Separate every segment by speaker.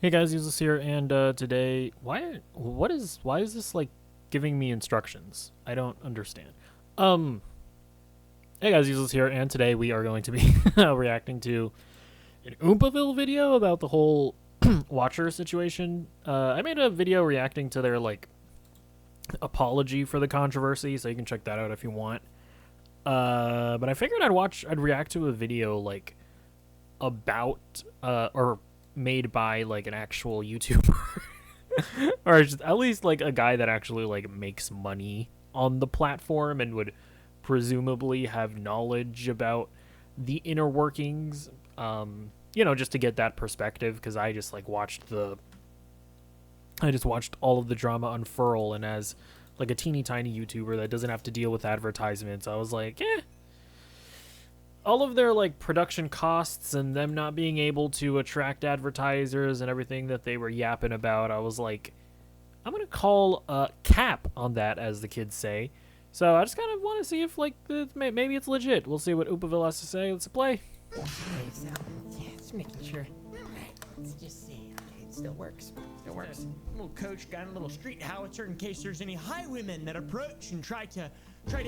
Speaker 1: Hey guys, Useless here, and today, why is this like giving me instructions? I don't understand. Um, hey guys, Useless here, and today we are going to be reacting to an Oompaville video about the whole Watcher situation. I made a video reacting to their like apology for the controversy, so you can check that out if you want. But I figured I'd react to a video like about or made by like an actual YouTuber or just at least like a guy that actually like makes money on the platform and would presumably have knowledge about the inner workings, just to get that perspective, because I just watched all of the drama unfurl, and as like a teeny tiny YouTuber that doesn't have to deal with advertisements, I was like, all of their like production costs and them not being able to attract advertisers and everything that they were yapping about, I was like, I'm gonna call cap on that, as the kids say. So I just kind of want to see if like maybe it's legit. We'll see what Oompaville has to say. Let's play.
Speaker 2: Okay, so, yeah, just making sure. Alright, let's just see. Okay, it still works. Still works.
Speaker 3: Little coach got a little street howitzer in case there's any highwaymen that approach and try to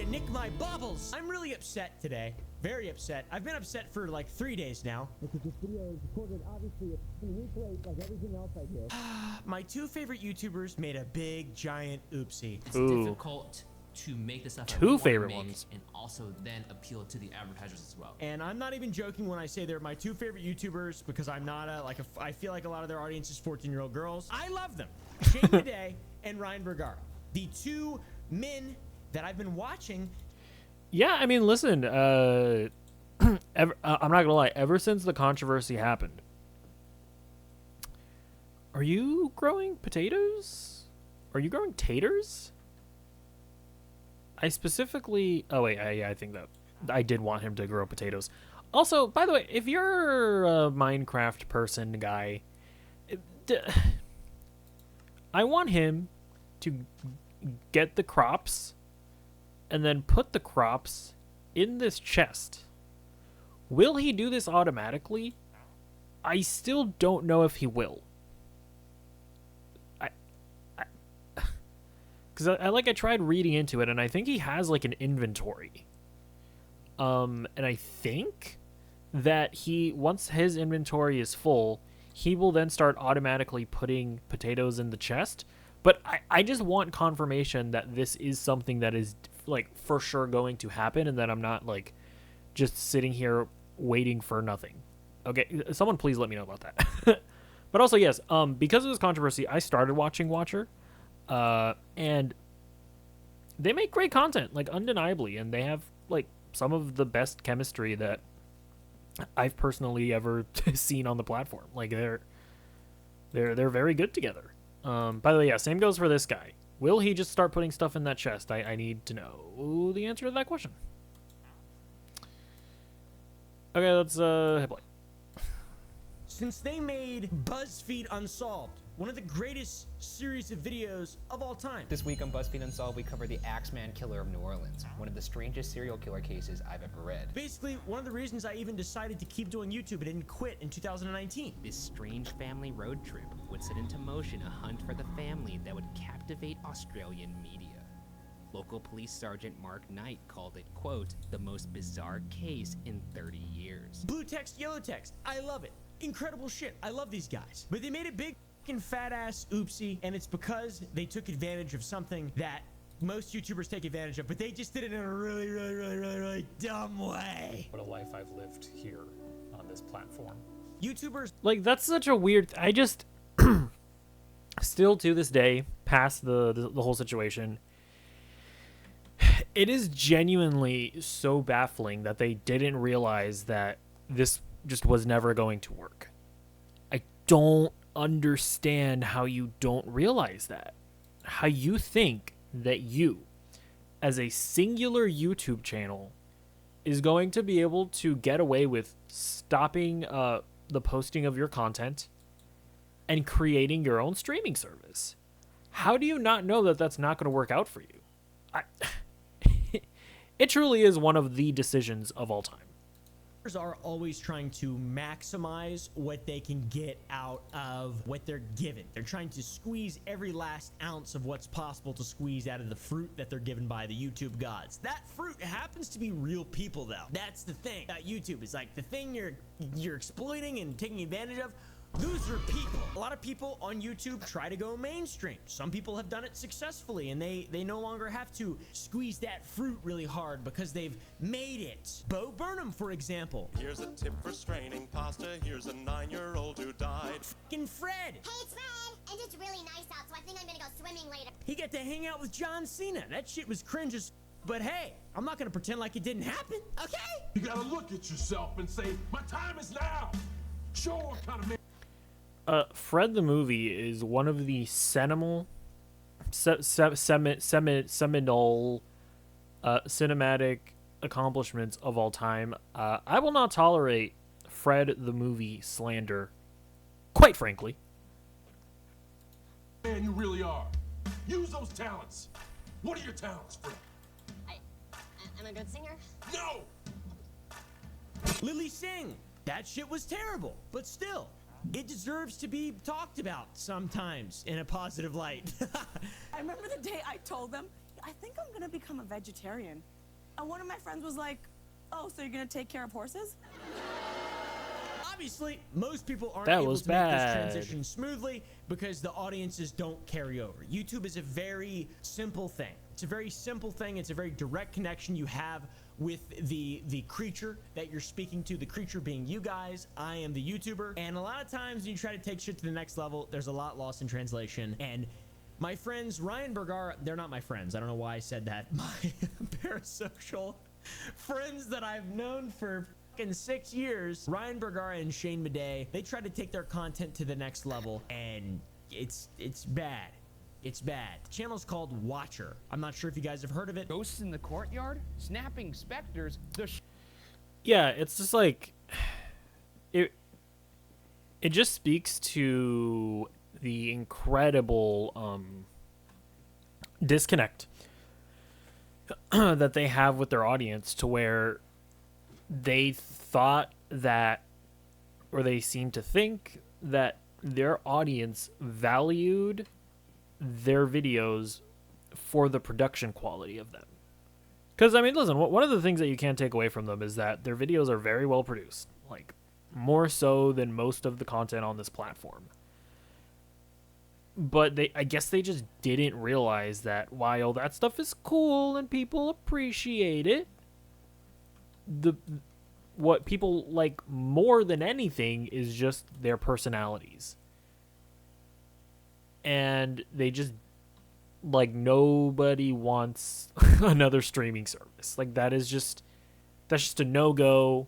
Speaker 3: nick my baubles. I'm really upset today. Very upset. I've been upset for like 3 days now. Because this video is recorded obviously a week late, like everything else I do. My two favorite YouTubers made a big giant oopsie.
Speaker 4: It's difficult to make the stuff
Speaker 1: Two favorite ones,
Speaker 4: and also then appeal to the advertisers as well.
Speaker 3: And I'm not even joking when I say they're my two favorite YouTubers, because I'm not I feel like a lot of their audience is 14-year-old girls. I love them. Shane Bidet and Ryan Bergara, the two men that I've been watching.
Speaker 1: Yeah, I mean, listen, I'm not gonna lie. Ever since the controversy happened, are you growing potatoes? Are you growing taters? I specifically. Oh wait, I think that I did want him to grow potatoes. Also, by the way, if you're a Minecraft person, guy, I want him to get the crops and then put the crops in this chest. Will he do this automatically? I still don't know if he will. Because I tried reading into it, and I think he has like an inventory. And I think that once his inventory is full, he will then start automatically putting potatoes in the chest. But I just want confirmation that this is something that is like for sure going to happen, and that I'm not like just sitting here waiting for nothing. Okay, someone please let me know about that. But also, yes, because of this controversy, I started watching Watcher. And they make great content, like undeniably, and they have like some of the best chemistry that I've personally ever seen on the platform. Like they're very good together. By the way, yeah, same goes for this guy. Will he just start putting stuff in that chest? I need to know the answer to that question. Okay, let's hit play.
Speaker 3: Since they made BuzzFeed Unsolved one of the greatest series of videos of all time.
Speaker 5: This week on BuzzFeed Unsolved, we cover the Axeman Killer of New Orleans, one of the strangest serial killer cases I've ever read.
Speaker 3: Basically, one of the reasons I even decided to keep doing YouTube and didn't quit in 2019.
Speaker 4: This strange family road trip would set into motion a hunt for the family that would captivate Australian media. Local police sergeant Mark Knight called it, quote, the most bizarre case in 30 years.
Speaker 3: Blue text, yellow text. I love it. Incredible shit. I love these guys. But they made it big fat ass oopsie, and it's because they took advantage of something that most YouTubers take advantage of, but they just did it in a really dumb way.
Speaker 6: What a life I've lived here on this platform.
Speaker 3: YouTubers,
Speaker 1: like, that's such a weird. I just still to this day, past the whole situation, it is genuinely so baffling that they didn't realize that this just was never going to work. I don't understand how you don't realize that. How you think that you, as a singular YouTube channel, is going to be able to get away with stopping the posting of your content and creating your own streaming service. How do you not know that that's not going to work out for you? It truly is one of the decisions of all time.
Speaker 3: are always trying to maximize what they can get out of what they're given. They're trying to squeeze every last ounce of what's possible to squeeze out of the fruit that they're given by the YouTube gods. That fruit happens to be real people, though. That's the thing about YouTube. Is like the thing you're exploiting and taking advantage of. Those are people. A lot of people on YouTube try to go mainstream. Some people have done it successfully, and they no longer have to squeeze that fruit really hard because they've made it. Bo Burnham, for example.
Speaker 7: Here's a tip for straining pasta. Here's a 9-year-old who died.
Speaker 3: Fucking Fred.
Speaker 8: Hey, it's Fred, and it's really nice out, so I think I'm gonna go swimming later.
Speaker 3: He got to hang out with John Cena. That shit was cringe as but hey, I'm not gonna pretend like it didn't happen, okay?
Speaker 9: You gotta look at yourself and say, my time is now. Show what kind of man.
Speaker 1: Fred the movie is one of the seminal cinematic accomplishments of all time. I will not tolerate Fred the movie slander, quite frankly.
Speaker 9: Man, you really are. Use those talents. What are your talents, Fred?
Speaker 8: I'm a good singer.
Speaker 9: No!
Speaker 3: Lily Singh. That shit was terrible, but still, it deserves to be talked about sometimes in a positive light.
Speaker 10: I remember the day I told them, I think I'm gonna become a vegetarian. And one of my friends was like, oh, so you're gonna take care of horses?
Speaker 3: Obviously, most people aren't
Speaker 1: That
Speaker 3: able
Speaker 1: was
Speaker 3: to make this
Speaker 1: bad.
Speaker 3: transition smoothly because the audiences don't carry over. YouTube is a very simple thing. It's a very simple thing. It's a very direct connection you have with the creature that you're speaking to, the creature being you guys. I am the YouTuber. And a lot of times when you try to take shit to the next level, there's a lot lost in translation. And my friends, Ryan Bergara, they're not my friends. I don't know why I said that. My parasocial friends that I've known for in 6 years, Ryan Bergara and Shane Madej, they try to take their content to the next level, and it's bad. It's bad. The channel's called Watcher. I'm not sure if you guys have heard of it.
Speaker 5: Ghosts in the courtyard? Snapping specters?
Speaker 1: Yeah, it's just like it just speaks to the incredible disconnect that they have with their audience, to where they thought that, or they seem to think that their audience valued their videos for the production quality of them. Because, I mean, listen, one of the things that you can't take away from them is that their videos are very well produced. Like, more so than most of the content on this platform. But I guess they just didn't realize that while that stuff is cool and people appreciate it, what people like more than anything is just their personalities. And they just, like, nobody wants another streaming service. Like, that's just a no-go.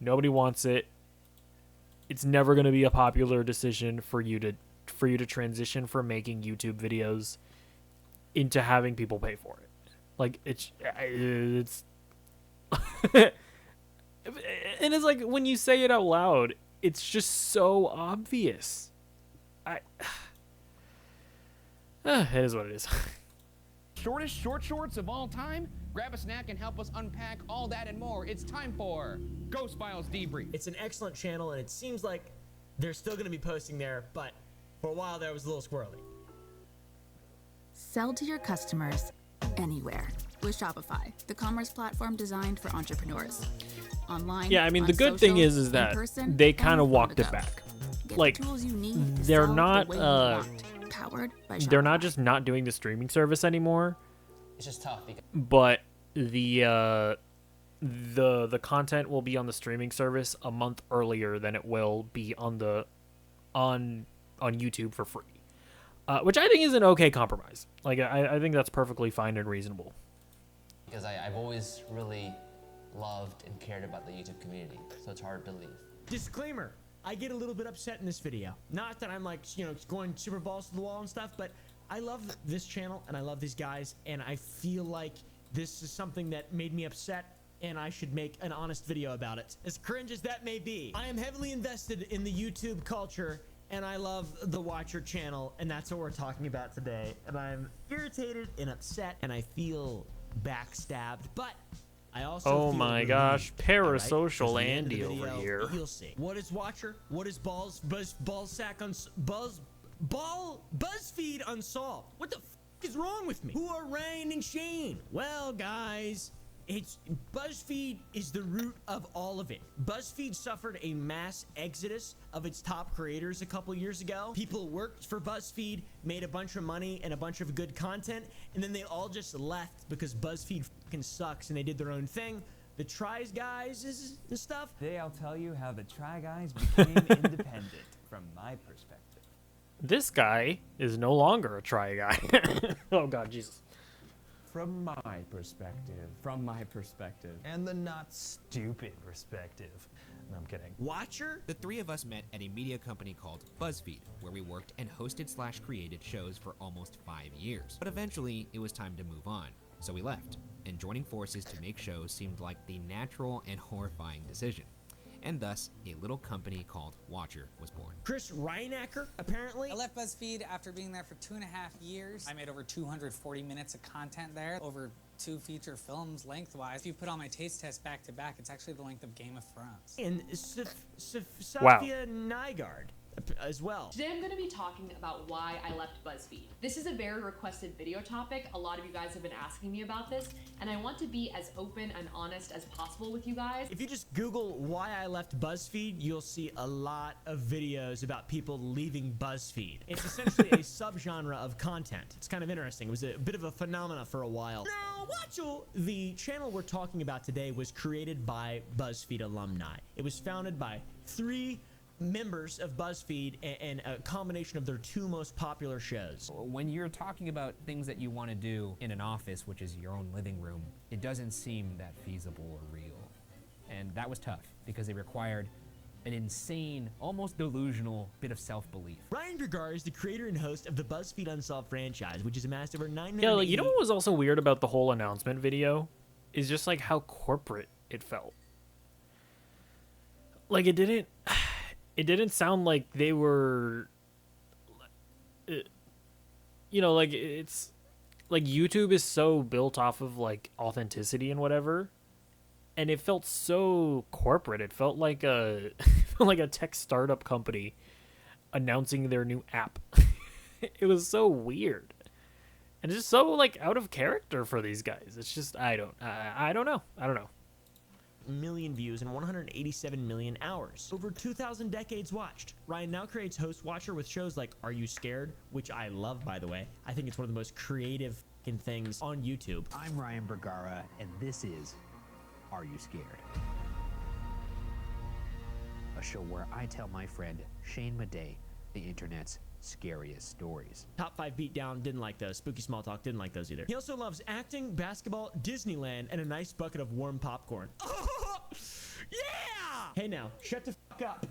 Speaker 1: Nobody wants it. It's never going to be a popular decision for you to transition from making YouTube videos into having people pay for it. Like, it's and it's like, when you say it out loud, it's just so obvious. It is what it is.
Speaker 5: Shortest short shorts of all time? Grab a snack and help us unpack all that and more. It's time for Ghost Files Debrief.
Speaker 3: It's an excellent channel, and it seems like they're still going to be posting there, but for a while there it was a little squirrely.
Speaker 11: Sell to your customers anywhere with Shopify, the commerce platform designed for entrepreneurs. Online,
Speaker 1: Yeah, I mean,
Speaker 11: on
Speaker 1: the good thing
Speaker 11: social,
Speaker 1: is
Speaker 11: in
Speaker 1: that
Speaker 11: person,
Speaker 1: they
Speaker 11: and
Speaker 1: kind of
Speaker 11: on
Speaker 1: walked
Speaker 11: the
Speaker 1: it
Speaker 11: go.
Speaker 1: back.
Speaker 11: Get
Speaker 1: Like,
Speaker 11: the tools you need to
Speaker 1: they're
Speaker 11: sell
Speaker 1: not
Speaker 11: the way you want. Powered by Shopify.
Speaker 1: they're not just not doing the streaming service anymore,
Speaker 5: It's just tough because
Speaker 1: but the content will be on the streaming service a month earlier than it will be on YouTube for free, which I think is an okay compromise. Like, I think that's perfectly fine and reasonable.
Speaker 12: Because I've always really loved and cared about the YouTube community, so it's hard to leave.
Speaker 3: Disclaimer, I get a little bit upset in this video. Not that I'm, like, you know, going super balls to the wall and stuff, but I love this channel and I love these guys, and I feel like this is something that made me upset, and I should make an honest video about it. As cringe as that may be, I am heavily invested in the YouTube culture, and I love the Watcher channel, and that's what we're talking about today. And I'm irritated and upset, and I feel backstabbed, but I also
Speaker 1: Oh
Speaker 3: feel
Speaker 1: my
Speaker 3: relieved.
Speaker 1: gosh,
Speaker 3: All right,
Speaker 1: parasocial
Speaker 3: 'cause at the end of the
Speaker 1: Andy over
Speaker 3: video,
Speaker 1: here.
Speaker 3: You'll see. What is Watcher? What is BuzzFeed Unsolved? What the is wrong with me? Who are Ryan and Shane? Well, guys, it's BuzzFeed is the root of all of it. BuzzFeed suffered a mass exodus of its top creators a couple years ago. People worked for BuzzFeed, made a bunch of money and a bunch of good content, and then they all just left because BuzzFeed fucking sucks and they did their own thing. The Tries guys and stuff.
Speaker 13: Today I'll tell you how the Try Guys became independent from my perspective.
Speaker 1: This guy is no longer a try guy. Oh god, Jesus.
Speaker 13: From my perspective.
Speaker 6: From my perspective. And the not stupid perspective. No, I'm kidding.
Speaker 3: Watcher?
Speaker 4: The three of us met at a media company called BuzzFeed, where we worked and hosted/created shows for almost 5 years. But eventually, it was time to move on, so we left, and joining forces to make shows seemed like the natural and horrifying decision. And thus, a little company called Watcher was born.
Speaker 3: Chris Ryanacker, apparently.
Speaker 14: I left BuzzFeed after being there for 2.5 years. I made over 240 minutes of content there, over 2 feature films lengthwise. If you put all my taste tests back to back, it's actually the length of Game of Thrones.
Speaker 3: And
Speaker 1: Wow.
Speaker 3: Safia Nygaard as well.
Speaker 15: Today I'm going to be talking about why I left BuzzFeed. This is a very requested video topic. A lot of you guys have been asking me about this, and I want to be as open and honest as possible with you guys.
Speaker 3: If you just Google why I left BuzzFeed, you'll see a lot of videos about people leaving BuzzFeed. It's essentially a subgenre of content. It's kind of interesting. It was a bit of a phenomena for a while. Now, Watcho, the channel we're talking about today was created by BuzzFeed alumni. It was founded by 3 members of BuzzFeed and a combination of their 2 most popular shows.
Speaker 4: When you're talking about things that you want to do in an office, which is your own living room, it doesn't seem that feasible or real. And that was tough because it required an insane, almost delusional bit of self-belief.
Speaker 3: Ryan Gregar is the creator and host of the BuzzFeed Unsolved franchise, which has amassed over 900.
Speaker 1: Yeah, like, you know what was also weird about the whole announcement video? Is just like how corporate it felt. Like it didn't sound like they were, you know, like it's like YouTube is so built off of like authenticity and whatever, and it felt so corporate. It felt like a tech startup company announcing their new app. It was so weird, and it's just so like out of character for these guys. It's just I don't know.
Speaker 3: Million views and 187 million hours. Over 2,000 decades watched. Ryan now creates host Watcher with shows like Are You Scared? Which I love, by the way. I think it's one of the most creative things on YouTube.
Speaker 16: I'm Ryan Bergara, and this is Are You Scared? A show where I tell my friend Shane Madej the internet's scariest stories.
Speaker 3: Top 5 Beatdown didn't like those. Spooky Small Talk didn't like those either. He also loves acting, basketball, Disneyland, and a nice bucket of warm popcorn. Yeah! Hey now, shut the fuck up.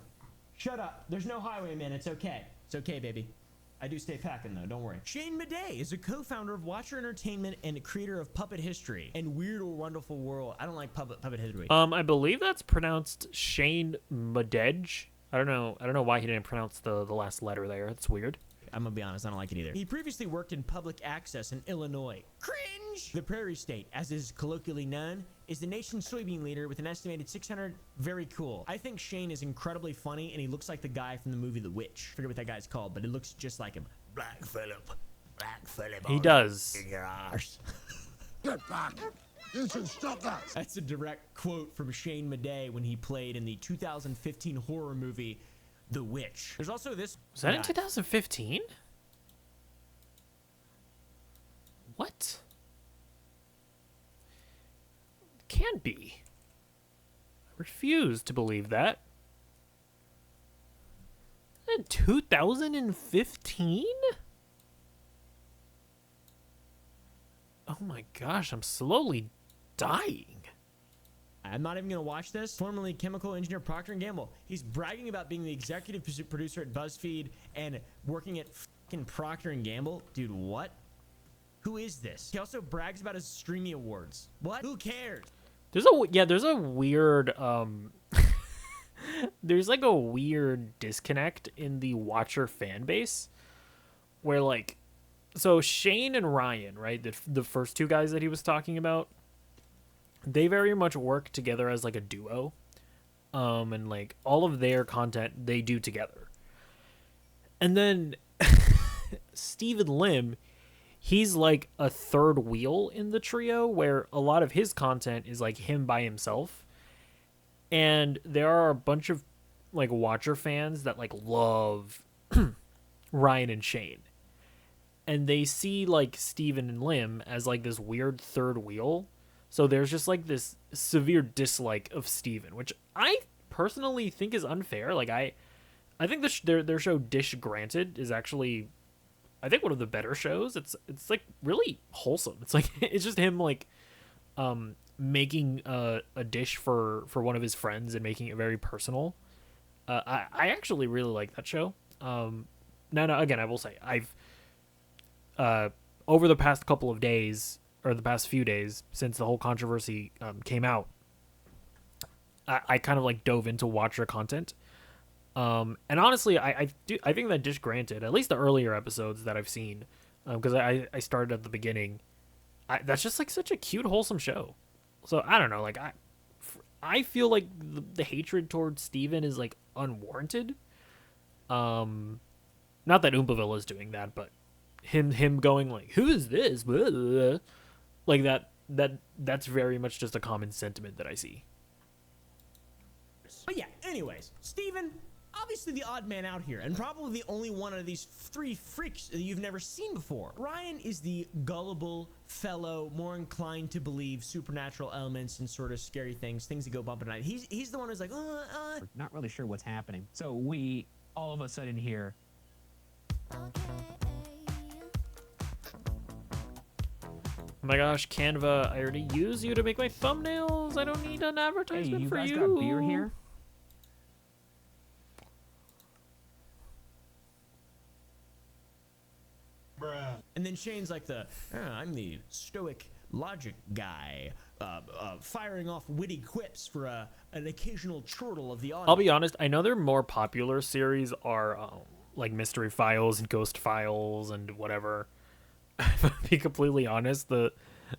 Speaker 3: Shut up. There's no highwayman. It's okay. It's okay, baby. I do stay packing though, don't worry. Shane Madej is a co-founder of Watcher Entertainment and a creator of Puppet History and Weird or Wonderful World. I don't like Puppet History.
Speaker 1: I believe that's pronounced Shane Madej. I don't know why he didn't pronounce the last letter there. That's weird.
Speaker 3: I'm gonna be honest, I don't like it either. He previously worked in public access in Illinois. Cringe! The Prairie State, as is colloquially known, is the nation's soybean leader with an estimated 600. Very cool. I think Shane is incredibly funny, and he looks like the guy from the movie The Witch. I forget what that guy's called, but it looks just like him. Black Phillip.
Speaker 1: He does.
Speaker 3: In your arse.
Speaker 9: Get back! You should stop that!
Speaker 3: That's a direct quote from Shane Madej when he played in the 2015 horror movie The Witch. There's also this.
Speaker 1: Was that in 2015? What? Can't be. I refuse to believe that. In 2015? Oh my gosh, I'm slowly dying.
Speaker 3: I'm not even gonna watch this. Formerly chemical engineer Procter & Gamble. He's bragging about being the executive producer at BuzzFeed and working at fucking Procter & Gamble. Dude, what? Who is this? He also brags about his streaming awards. What? Who cares?
Speaker 1: There's a weird there's like a weird disconnect in the Watcher fan base where like, so Shane and Ryan, right? The first 2 guys that he was talking about, they very much work together as like a duo. And like all of their content they do together. And then Stephen Lim, he's like a third wheel in the trio where a lot of his content is like him by himself. And there are a bunch of like Watcher fans that like love Ryan and Shane. And they see like Stephen and Lim as like this weird third wheel. So there's just like this severe dislike of Stephen, which I personally think is unfair. Like I think their show Dish Granted is actually, I think, one of the better shows. It's like really wholesome. It's like it's just him like making a dish for one of his friends and making it very personal. I actually really like that show. Now again, I will say I've over the past couple of days, or the past few days since the whole controversy came out, I kind of like dove into Watcher content. And honestly, I think that Dish Granted, at least the earlier episodes that I've seen, because I started at the beginning, that's just like such a cute, wholesome show. So I don't know, like I feel like the hatred towards Steven is like unwarranted. Not that Oompaville is doing that, but him going like, who is this? Blah, blah, blah. Like that's very much just a common sentiment that I see.
Speaker 3: But yeah, anyways, Steven, obviously the odd man out here, and probably the only one of these three freaks that you've never seen before. Ryan is the gullible fellow, more inclined to believe supernatural elements and sort of scary things that go bump at night. He's the one who's like,
Speaker 16: We're not really sure what's happening. So we all of a sudden hear,
Speaker 1: Oh my gosh, Canva, I already use you to make my thumbnails. I don't need an advertisement for you.
Speaker 16: Hey, you guys got beer here?
Speaker 3: And then Shane's like I'm the stoic logic guy, firing off witty quips for an occasional chortle of the audience.
Speaker 1: I'll be honest, I know their more popular series are like Mystery Files and Ghost Files and whatever. To be completely honest, the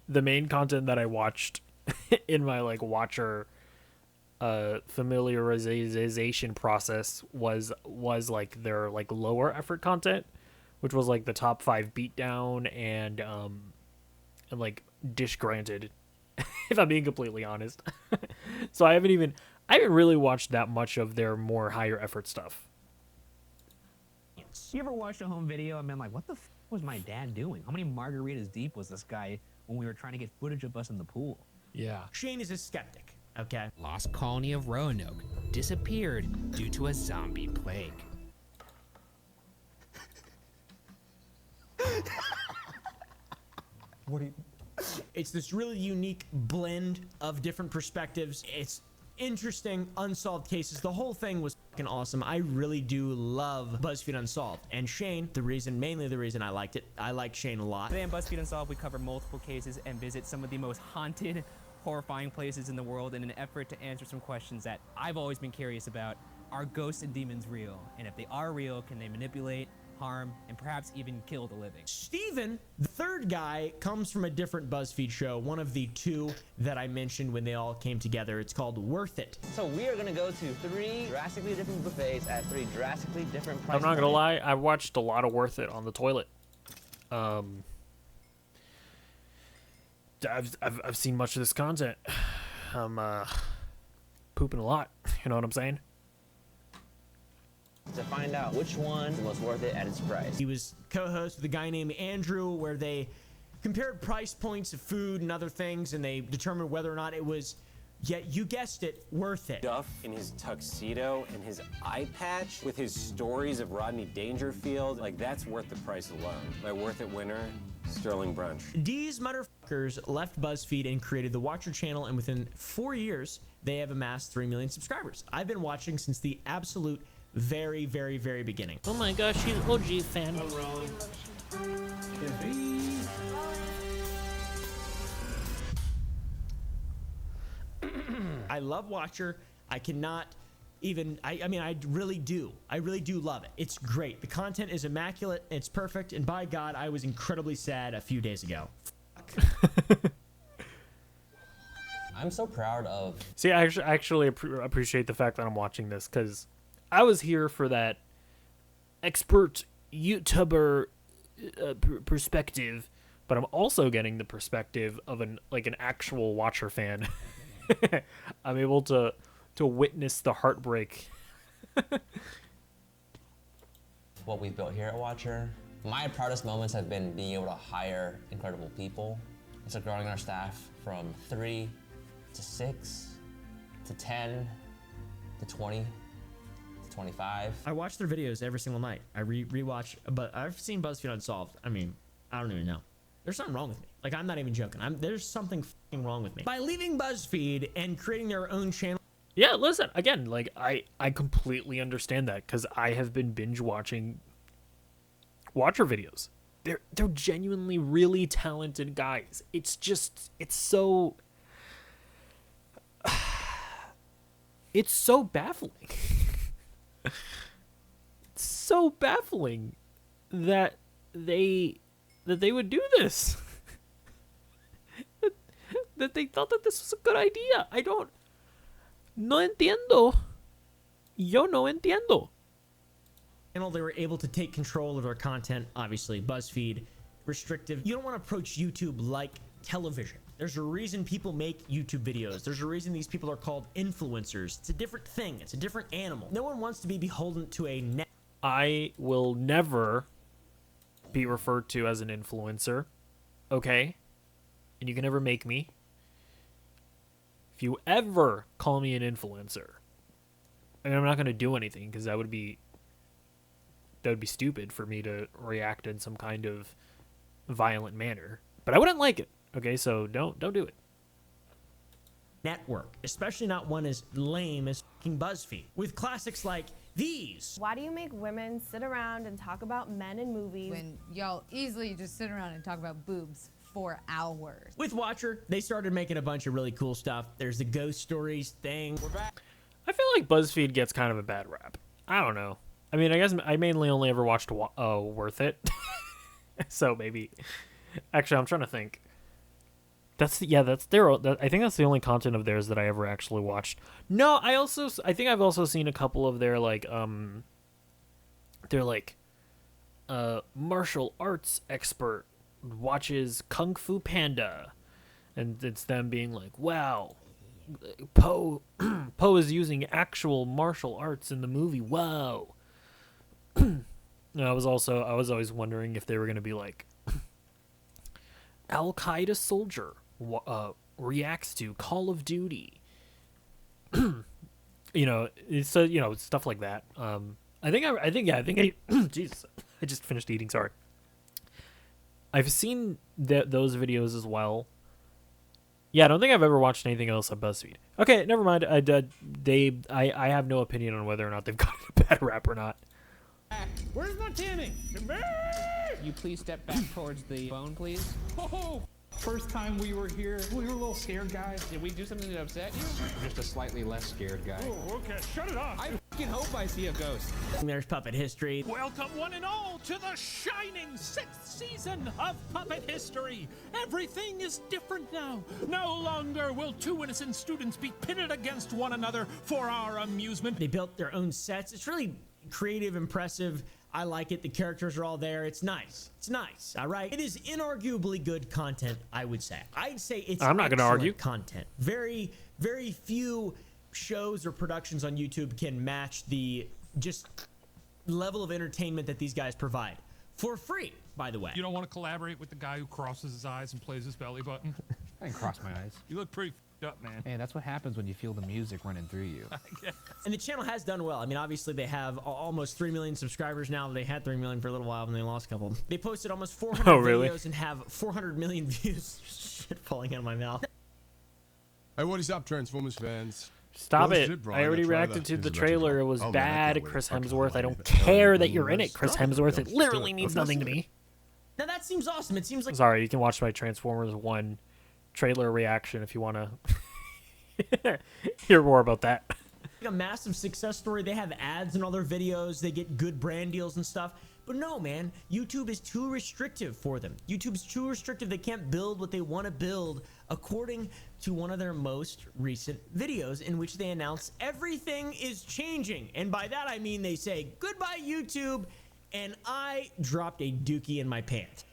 Speaker 1: main content that I watched in my like Watcher familiarization process was like their like lower effort content, which was like the top 5 beatdown and like Dish Granted, if I'm being completely honest. So I haven't really watched that much of their more higher effort stuff.
Speaker 16: You ever watched a home video and been like, what the f was my dad doing? How many margaritas deep was this guy when we were trying to get footage of us in the pool?
Speaker 1: Yeah.
Speaker 3: Shane is a skeptic, okay?
Speaker 4: Lost colony of Roanoke disappeared due to a zombie plague.
Speaker 3: It's this really unique blend of different perspectives. It's interesting, unsolved cases. The whole thing was fucking awesome. I really do love BuzzFeed Unsolved. And Shane, mainly the reason I liked it, I like Shane a lot.
Speaker 17: Today on BuzzFeed Unsolved, we cover multiple cases and visit some of the most haunted, horrifying places in the world in an effort to answer some questions that I've always been curious about. Are ghosts and demons real? And if they are real, can they manipulate, harm, and perhaps even kill the living?
Speaker 3: Steven, the third guy, comes from a different BuzzFeed show, one of the 2 that I mentioned when they all came together. It's called Worth It.
Speaker 12: So we are gonna go to 3 drastically different buffets at 3 drastically different price
Speaker 1: I'm not gonna lie, I watched a lot of Worth It on the toilet. I've seen much of this content. I'm pooping a lot. You know what I'm saying?
Speaker 12: To find out which one's the most worth it at its price.
Speaker 3: He was co-host with a guy named Andrew, where they compared price points of food and other things, and they determined whether or not it was, yeah, you guessed it, worth it.
Speaker 18: Duff in his tuxedo and his eye patch with his stories of Rodney Dangerfield, like that's worth the price alone. My worth it winner, Sterling Brunch.
Speaker 3: These motherfuckers left BuzzFeed and created the Watcher channel, and within 4 years, they have amassed 3 million subscribers. I've been watching since the absolute very, very, very beginning.
Speaker 1: Oh my gosh, he's an OG fan.
Speaker 3: I love Watcher. I cannot even, I mean, I really do love it. It's great. The content is immaculate. It's perfect. And by God, I was incredibly sad a few days ago.
Speaker 12: I'm so proud of.
Speaker 1: See, I actually appreciate the fact that I'm watching this, because I was here for that expert YouTuber perspective, but I'm also getting the perspective of an actual Watcher fan. I'm able to witness the heartbreak.
Speaker 12: What we've built here at Watcher. My proudest moments have been being able to hire incredible people. It's like growing our staff from 3 to 6 to 10 to 20 to 25.
Speaker 3: I watch their videos every single night. I rewatch, but I've seen BuzzFeed Unsolved. I mean, I don't even know. There's something wrong with me. Like, I'm not even joking. There's something fucking wrong with me. By leaving BuzzFeed and creating their own channel.
Speaker 1: Yeah, listen, again, like, I completely understand that, because I have been binge watching Watcher videos. They're genuinely really talented guys. It's so it's so baffling. It's so baffling that they would do this. that they thought that this was a good idea. No entiendo. Yo no entiendo.
Speaker 3: They were able to take control of their content. Obviously, BuzzFeed, restrictive. You don't want to approach YouTube like television. There's a reason people make YouTube videos. There's a reason these people are called influencers. It's a different thing. It's a different animal. No one wants to be beholden to a net.
Speaker 1: I will never be referred to as an influencer, okay? And you can never make me. If you ever call me an influencer, and I'm not going to do anything, because that would be stupid for me to react in some kind of violent manner. But I wouldn't like it. Okay, so don't do it.
Speaker 3: Network, especially not one as lame as fucking BuzzFeed, with classics like these.
Speaker 19: Why do you make women sit around and talk about men in movies
Speaker 20: when y'all easily just sit around and talk about boobs for hours?
Speaker 3: With Watcher, they started making a bunch of really cool stuff. There's the ghost stories thing. We're back.
Speaker 1: I feel like BuzzFeed gets kind of a bad rap. I don't know. I mean, I guess I mainly only ever watched Worth It. So maybe. Actually, I'm trying to think. I think that's the only content of theirs that I ever actually watched. No, I think I've also seen a couple of their martial arts expert watches Kung Fu Panda, and it's them being like, wow, Poe is using actual martial arts in the movie. Wow. And I was always wondering if they were going to be like, Al Qaeda soldier reacts to Call of Duty. Stuff like that. Jesus, I just finished eating. Sorry. I've seen those videos as well. Yeah, I don't think I've ever watched anything else on BuzzFeed. Okay, never mind. I have no opinion on whether or not they've got a bad rap or not.
Speaker 5: Where's my Timmy?
Speaker 4: You please step back towards the phone, please.
Speaker 5: Oh, first time we were here, we were a little scared, guys.
Speaker 4: Did we do something that upset you?
Speaker 5: Just a slightly less scared guy.
Speaker 9: Oh, okay, shut it off.
Speaker 4: I fucking hope I see a ghost.
Speaker 3: There's Puppet History.
Speaker 21: Welcome one and all to the shining 6th season of Puppet History. Everything is different now. No longer will two innocent students be pitted against one another for our amusement.
Speaker 3: They built their own sets. It's really creative, impressive. I like it. The characters are all there. It's nice. It's nice. All right. It is inarguably good content, I would say. I'd say it's
Speaker 1: I'm not going to argue.
Speaker 3: Content. Very, very few shows or productions on YouTube can match the just level of entertainment that these guys provide. For free, by the way.
Speaker 21: You don't want to collaborate with the guy who crosses his eyes and plays his belly button?
Speaker 5: I didn't cross my eyes.
Speaker 21: You look pretty f***ed up, man.
Speaker 5: Hey, that's what happens when you feel the music running through you.
Speaker 3: And the channel has done well. I mean, obviously they have almost 3 million subscribers now. They had 3 million for a little while and they lost a couple. They posted almost 400 videos and have 400 million views. Shit falling out of my mouth.
Speaker 9: Hey, what is up, Transformers fans?
Speaker 1: Stop it. I already reacted to the trailer. It was bad. Chris Hemsworth. I don't care that you're in it, Chris Hemsworth. It literally means nothing to me.
Speaker 3: Now that seems awesome. It seems like...
Speaker 1: Sorry, you can watch my Transformers 1 trailer reaction if you want to hear more about that.
Speaker 3: A massive success story. They have ads in all their videos. They get good brand deals and stuff. But no, man, YouTube is too restrictive for them. YouTube's too restrictive. They can't build what they want to build, according to one of their most recent videos in which they announce everything is changing. And by that, I mean they say, goodbye, YouTube, and I dropped a dookie in my pants.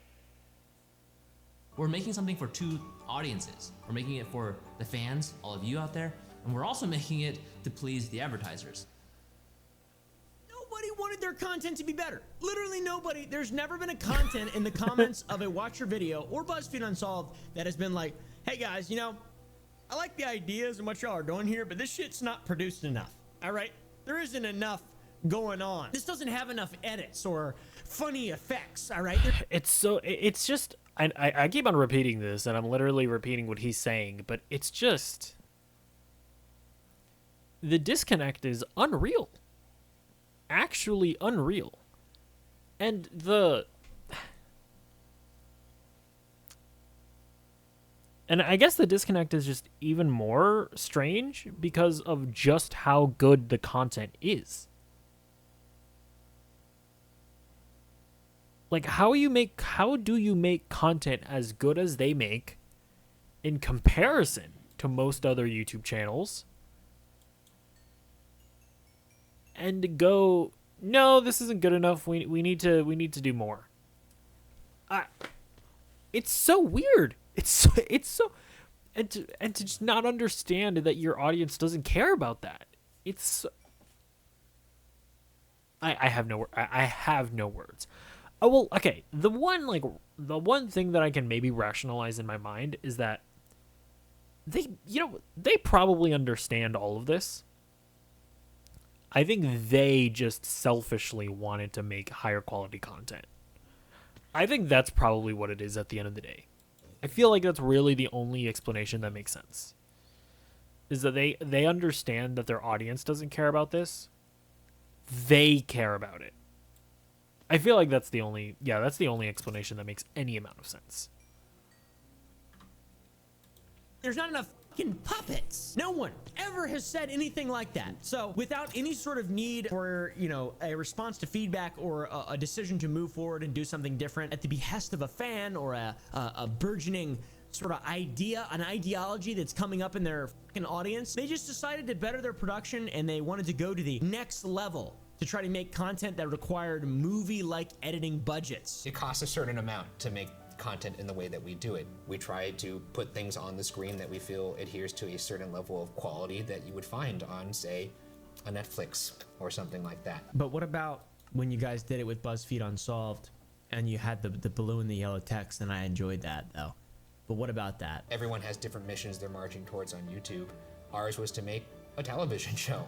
Speaker 2: We're making something for two audiences. We're making it for the fans, all of you out there, and we're also making it to please the advertisers.
Speaker 3: Nobody wanted their content to be better. Literally nobody. There's never been a content in the comments of a Watcher video or BuzzFeed Unsolved that has been like, hey guys, you know, I like the ideas and what y'all are doing here, but this shit's not produced enough. All right? There isn't enough going on. This doesn't have enough edits or funny effects. All right?
Speaker 1: It's just, I keep on repeating this, and I'm literally repeating what he's saying, but it's just, the disconnect is unreal. Actually unreal. And I guess the disconnect is just even more strange because of just how good the content is. Like, how do you make content as good as they make in comparison to most other YouTube channels? And to go, no, this isn't good enough. We need to do more. It's so weird. It's so and to just not understand that your audience doesn't care about that. It's I have no words. Oh well, okay. The one thing that I can maybe rationalize in my mind is that they probably understand all of this. I think they just selfishly wanted to make higher quality content. I think that's probably what it is at the end of the day. I feel like that's really the only explanation that makes sense. Is that they understand that their audience doesn't care about this. They care about it. I feel like that's the only explanation that makes any amount of sense.
Speaker 3: There's not enough fucking puppets. No one ever has said anything like that. So without any sort of need for, a response to feedback or a decision to move forward and do something different at the behest of a fan or a burgeoning sort of idea, an ideology that's coming up in their fucking audience, they just decided to better their production and they wanted to go to the next level to try to make content that required movie-like editing budgets.
Speaker 22: It costs a certain amount to make content in the way that we do it. We try to put things on the screen that we feel adheres to a certain level of quality that you would find on, say, a Netflix or something like that.
Speaker 3: But what about when you guys did it with BuzzFeed Unsolved and you had the blue and the yellow text, and I enjoyed that though. But what about that?
Speaker 22: Everyone has different missions they're marching towards on YouTube. Ours was to make a television show.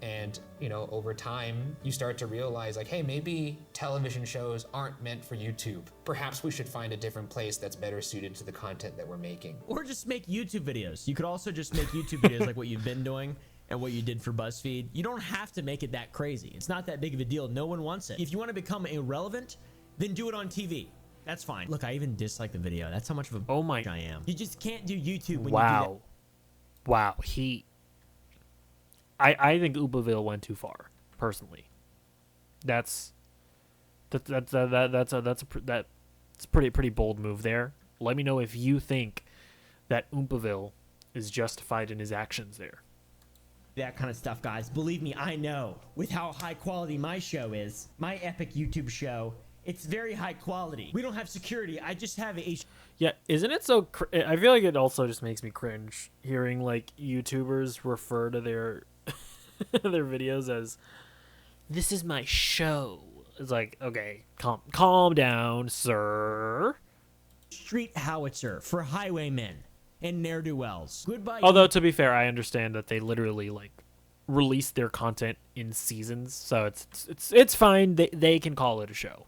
Speaker 22: And, over time, you start to realize, like, hey, maybe television shows aren't meant for YouTube. Perhaps we should find a different place that's better suited to the content that we're making.
Speaker 3: Or just make YouTube videos. You could also just make YouTube videos like what you've been doing and what you did for BuzzFeed. You don't have to make it that crazy. It's not that big of a deal. No one wants it. If you want to become irrelevant, then do it on TV. That's fine. Look, I even dislike the video. That's how much of a I am. You just can't do YouTube when you do that.
Speaker 1: Wow. I think Oompaville went too far, personally. That's a pretty bold move there. Let me know if you think that Oompaville is justified in his actions there.
Speaker 3: That kind of stuff, guys. Believe me, I know. With how high quality my show is, my epic YouTube show, it's very high quality. We don't have security. I just have a...
Speaker 1: Yeah, isn't it so... I feel like it also just makes me cringe hearing, like, YouTubers refer to their their videos as, this is my show. It's like, okay, calm down, sir.
Speaker 3: Street howitzer for highwaymen and ne'er-do-wells. Goodbye.
Speaker 1: Although, to be fair, I understand that they literally, like, release their content in seasons, so it's fine. They can call it a show.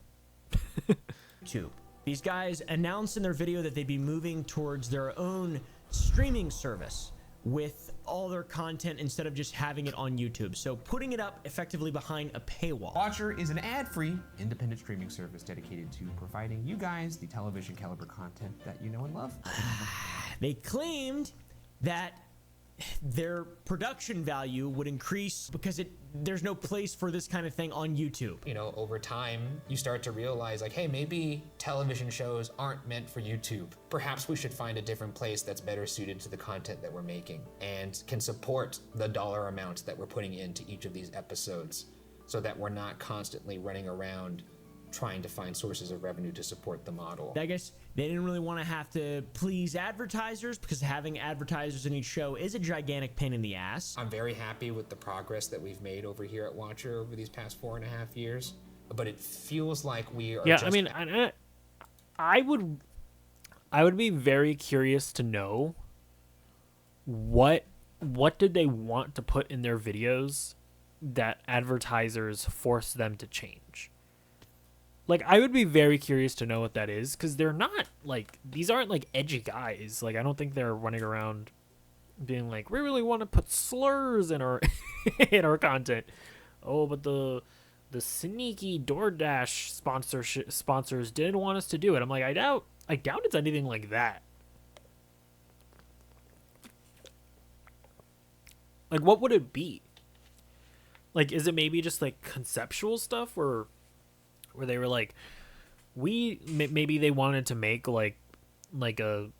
Speaker 3: YouTube. These guys announced in their video that they'd be moving towards their own streaming service with all their content instead of just having it on YouTube. So putting it up effectively behind a paywall.
Speaker 5: Watcher is an ad-free, independent streaming service dedicated to providing you guys the television caliber content that you know and love.
Speaker 3: They claimed that their production value would increase because there's no place for this kind of thing on YouTube.
Speaker 22: You know, over time, you start to realize like, hey, maybe television shows aren't meant for YouTube. Perhaps we should find a different place that's better suited to the content that we're making and can support the dollar amount that we're putting into each of these episodes so that we're not constantly running around trying to find sources of revenue to support the model.
Speaker 3: I guess they didn't really want to have to please advertisers because having advertisers in each show is a gigantic pain in the ass.
Speaker 22: I'm very happy with the progress that we've made over here at Watcher over these past 4.5 years, but it feels like we are
Speaker 1: I mean, I would be very curious to know what did they want to put in their videos that advertisers force them to change. Like, I would be very curious to know what that is, because they're not, like, these aren't, like, edgy guys. Like, I don't think they're running around being like, we really want to put slurs in our in our content. Oh, but the sneaky DoorDash sponsors didn't want us to do it. I'm like, I doubt it's anything like that. Like, what would it be? Like, is it maybe just, like, conceptual stuff where they were like, maybe they wanted to make like the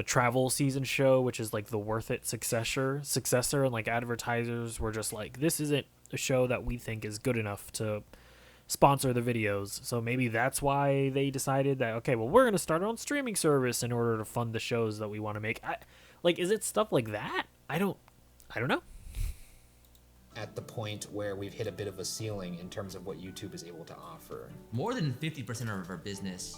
Speaker 1: travel season show, which is like the Worth It successor, and like advertisers were just like, this isn't a show that we think is good enough to sponsor the videos. So maybe that's why they decided that, okay, well, we're going to start our own streaming service in order to fund the shows that we want to make. Like, is it stuff like that? I don't know.
Speaker 22: At the point where we've hit a bit of a ceiling in terms of what YouTube is able to offer.
Speaker 2: More than 50% of our business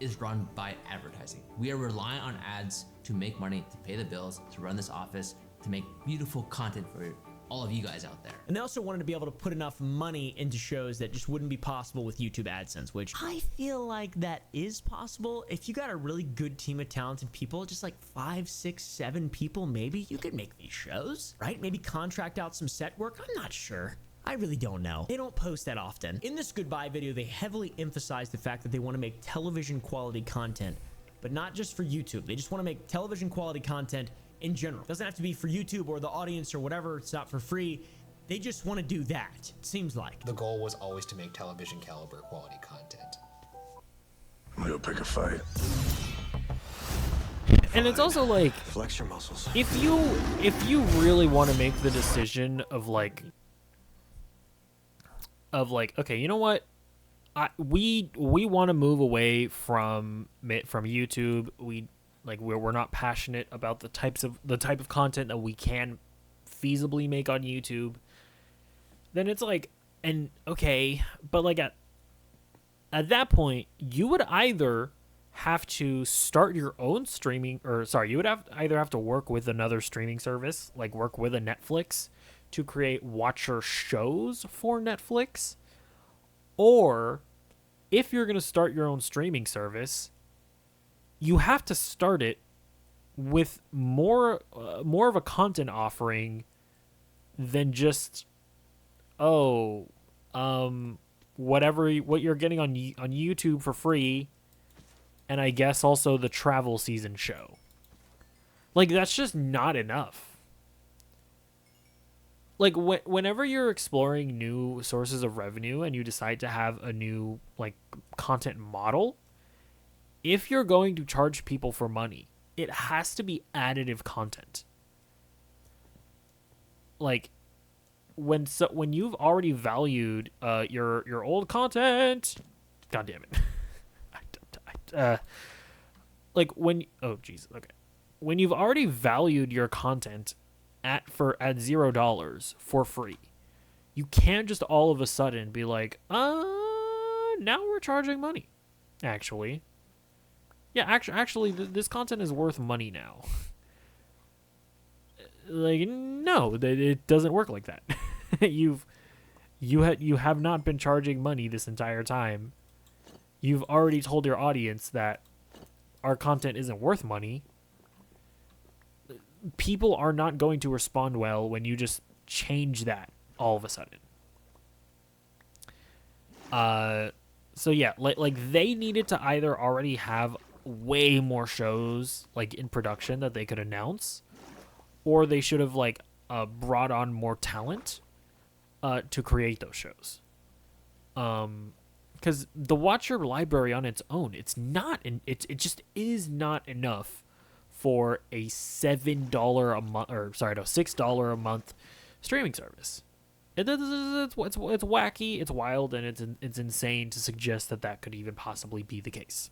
Speaker 2: is run by advertising. We are reliant on ads to make money, to pay the bills, to run this office, to make beautiful content for all of you guys out there.
Speaker 3: And they also wanted to be able to put enough money into shows that just wouldn't be possible with YouTube AdSense, which I feel like that is possible. If you got a really good team of talented people, just like 5, 6, 7 people, maybe you could make these shows, right? Maybe contract out some set work. I'm not sure. I really don't know. They don't post that often. In this goodbye video, they heavily emphasize the fact that they want to make television quality content, but not just for YouTube. They just want to make television quality content in general. It doesn't have to be for YouTube or the audience or whatever. It's not for free. They just want to do that, it seems like.
Speaker 22: The goal was always to make television caliber quality content.
Speaker 9: We'll pick a fight.
Speaker 1: And it's also like,
Speaker 9: Flex your muscles.
Speaker 1: If you really want to make the decision of like, okay, you know what? We want to move away from YouTube. We're not passionate about the type of content that we can feasibly make on YouTube. Then it's like, and okay, but like at that point, you would either have to start your own streaming, you would either have to work with another streaming service, like work with a Netflix to create Watcher shows for Netflix, or if you're going to start your own streaming service, you have to start it with more of a content offering than just what you're getting on YouTube for free, and I guess also the travel season show. Like, that's just not enough. Like, whenever you're exploring new sources of revenue and you decide to have a new like content model, if you're going to charge people for money, it has to be additive content. Like, when you've already valued your old content, God damn it. When you've already valued your content at $0 for free, you can't just all of a sudden be like, now we're charging money. Actually, this content is worth money now. Like, no, it doesn't work like that. You have not been charging money this entire time. You've already told your audience that our content isn't worth money. People are not going to respond well when you just change that all of a sudden. So yeah, like they needed to either already have way more shows like in production that they could announce, or they should have like brought on more talent to create those shows. Because the Watcher library on its own, it just is not enough for a $7 a month, or sorry, no, $6 a month streaming service. It's wacky, it's wild, and it's insane to suggest that could even possibly be the case.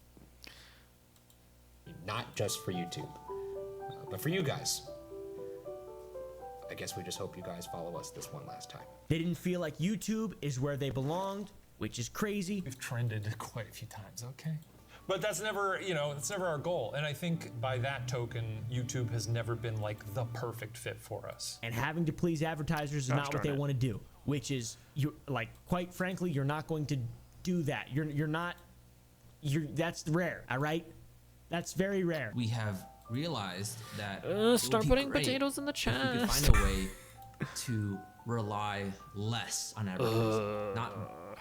Speaker 22: Not just for YouTube, but for you guys. I guess we just hope you guys follow us this one last time.
Speaker 3: They didn't feel like YouTube is where they belonged, which is crazy.
Speaker 6: We've trended quite a few times, okay? But that's never, that's never our goal. And I think by that token, YouTube has never been like the perfect fit for us.
Speaker 3: And having to please advertisers is not what they want to do, which is, quite frankly, you're not going to do that. That's rare, all right? That's very rare.
Speaker 2: We have realized that
Speaker 1: start putting potatoes in the
Speaker 2: if we could
Speaker 1: chest.
Speaker 2: find a way to rely less on advertising, not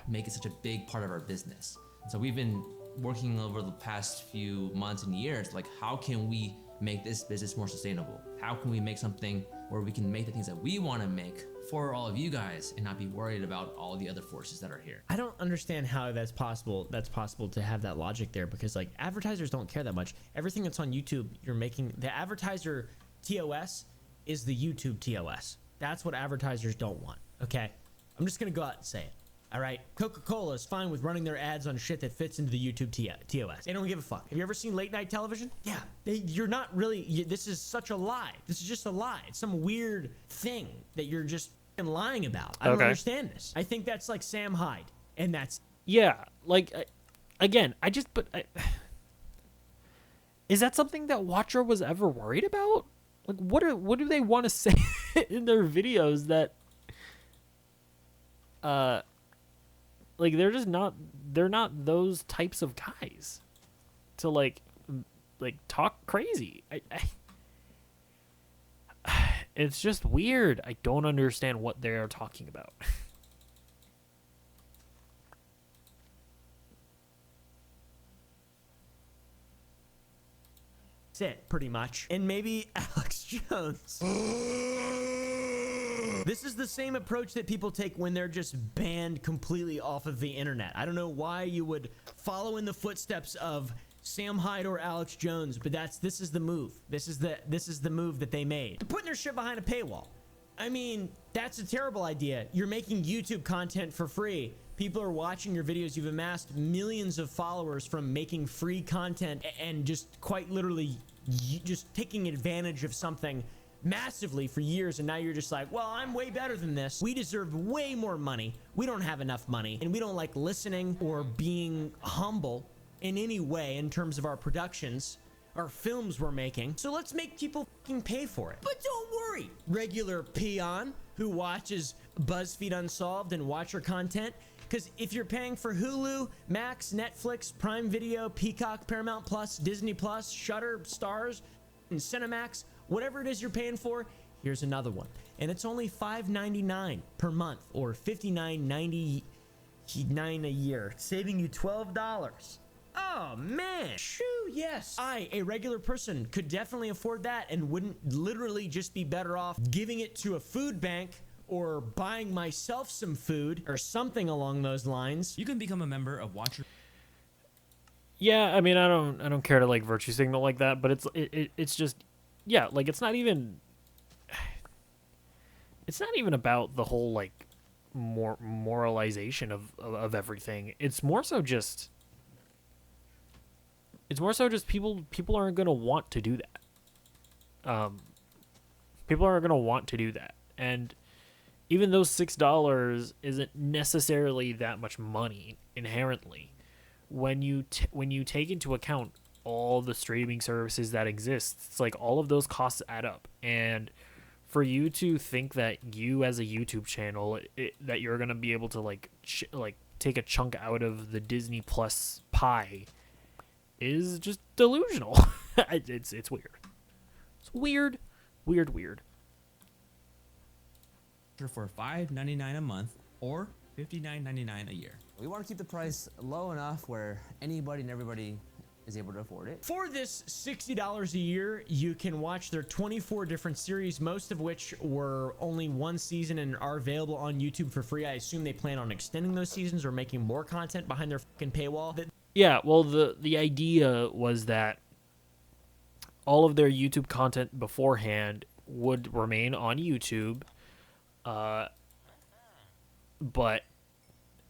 Speaker 2: make it such a big part of our business. So we've been working over the past few months and years, like how can we make this business more sustainable? How can we make something where we can make the things that we want to make for all of you guys and not be worried about all the other forces that are here?
Speaker 3: I don't understand how that's possible to have that logic there, because like advertisers don't care that much. Everything that's on YouTube, you're making the advertiser TOS is the YouTube TOS. That's what advertisers don't want. Okay, I'm just gonna go out and say it. All right, Coca-Cola is fine with running their ads on shit that fits into the YouTube TOS. They don't give a fuck. Have you ever seen late night television? Yeah, you're not really. This is such a lie. This is just a lie. It's some weird thing that you're just lying about. I don't understand this. I think that's like Sam Hyde, and that's
Speaker 1: like again. Is that something that Watcher was ever worried about? Like, what do they want to say in their videos that like they're not those types of guys to like talk crazy. It's just weird. I don't understand what they are talking about.
Speaker 3: That's it, pretty much. And maybe Alex Jones. This is the same approach that people take when they're just banned completely off of the internet. I don't know why you would follow in the footsteps of Sam Hyde or Alex Jones, but this is the move. This is the move that they made. They're putting their shit behind a paywall. I mean, that's a terrible idea. You're making YouTube content for free. People are watching your videos. You've amassed millions of followers from making free content and just quite literally just taking advantage of something massively for years, and now you're just like, well, I'm way better than this. We deserve way more money. We don't have enough money, and we don't like listening or being humble in any way in terms of our productions, our films we're making. So let's make people fucking pay for it. But don't worry, regular peon who watches BuzzFeed Unsolved and Watcher content, because if you're paying for Hulu, Max, Netflix, Prime Video, Peacock, Paramount Plus, Disney Plus, Shudder, Stars, and Cinemax, whatever it is you're paying for, here's another one. And it's only $5.99 per month, or $59.99 a year, saving you $12. Oh man, shoo, yes. I, a regular person, could definitely afford that and wouldn't literally just be better off giving it to a food bank or buying myself some food or something along those lines.
Speaker 7: You can become a member of Watcher.
Speaker 1: Yeah, I mean, I don't care to like virtue signal like that, but it's just, yeah, like it's not even about the whole like moralization of everything. It's more so just people aren't gonna want to do that. People aren't gonna want to do that, and even though $6 isn't necessarily that much money inherently, when you take into account all the streaming services that exist, it's like all of those costs add up. And for you to think that you as a YouTube channel that you're gonna be able to like take a chunk out of the Disney Plus pie is just delusional. It's weird. It's weird.
Speaker 7: For $5.99 a month or $59.99 a year.
Speaker 12: We want to keep the price low enough where anybody and everybody
Speaker 7: is able to afford it.
Speaker 3: For this $60 a year, you can watch their 24 different series, most of which were only one season and are available on YouTube for free. I assume they plan on extending those seasons or making more content behind their fucking paywall.
Speaker 1: Yeah, well, the idea was that all of their YouTube content beforehand would remain on YouTube, but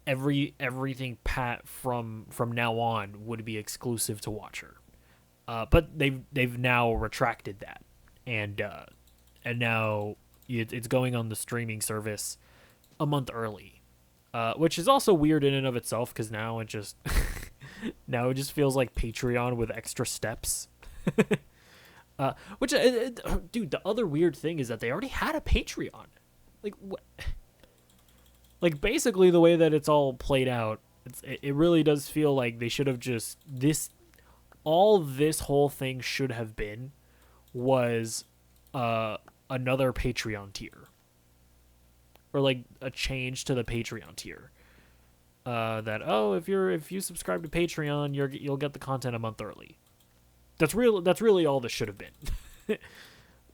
Speaker 1: everything from now on would be exclusive to Watcher. But they've now retracted that, and now it's going on the streaming service a month early, which is also weird in and of itself because now it just feels like Patreon with extra steps. Dude, the other weird thing is that they already had a Patreon. Like what? Like basically the way that it's all played out, it really does feel like they should have just this whole thing should have been was another Patreon tier, or like a change to the Patreon tier. That if you subscribe to Patreon, you'll get the content a month early. That's really all this should have been.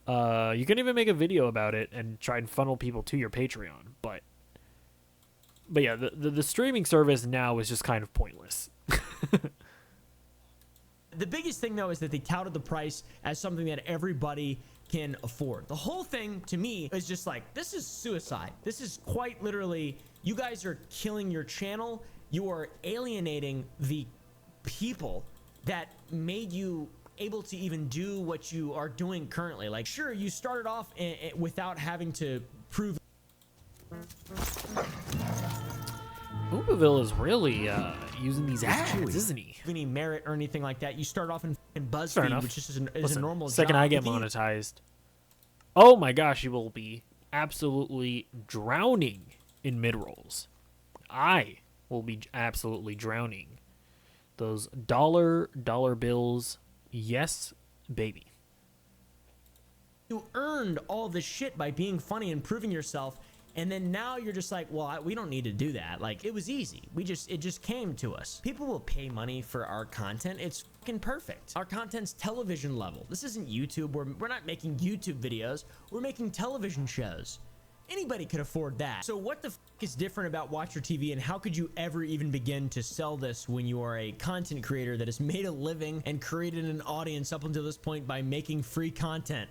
Speaker 1: You can even make a video about it and try and funnel people to your Patreon, but yeah, the streaming service now is just kind of pointless.
Speaker 3: The biggest thing, though, is that they touted the price as something that everybody can afford. The whole thing, to me, is just like, this is suicide. This is quite literally, you guys are killing your channel. You are alienating the people that made you able to even do what you are doing currently. Like, sure, you started off without having to prove.
Speaker 1: Oompaville is really using these ads, isn't he?
Speaker 3: Any merit or anything like that. You start off in BuzzFeed, which is a normal
Speaker 1: second
Speaker 3: job.
Speaker 1: I get monetized, oh my gosh, you will be absolutely drowning in mid-rolls. I will be absolutely drowning. Those dollar bills, yes, baby.
Speaker 3: You earned all this shit by being funny and proving yourself, and then now you're just like, well, we don't need to do that. Like, it was easy. It just came to us. People will pay money for our content. It's fucking perfect. Our content's television level. This isn't YouTube. We're not making YouTube videos. We're making television shows. Anybody could afford that. So what the fuck is different about Watcher TV, and how could you ever even begin to sell this when you are a content creator that has made a living and created an audience up until this point by making free content?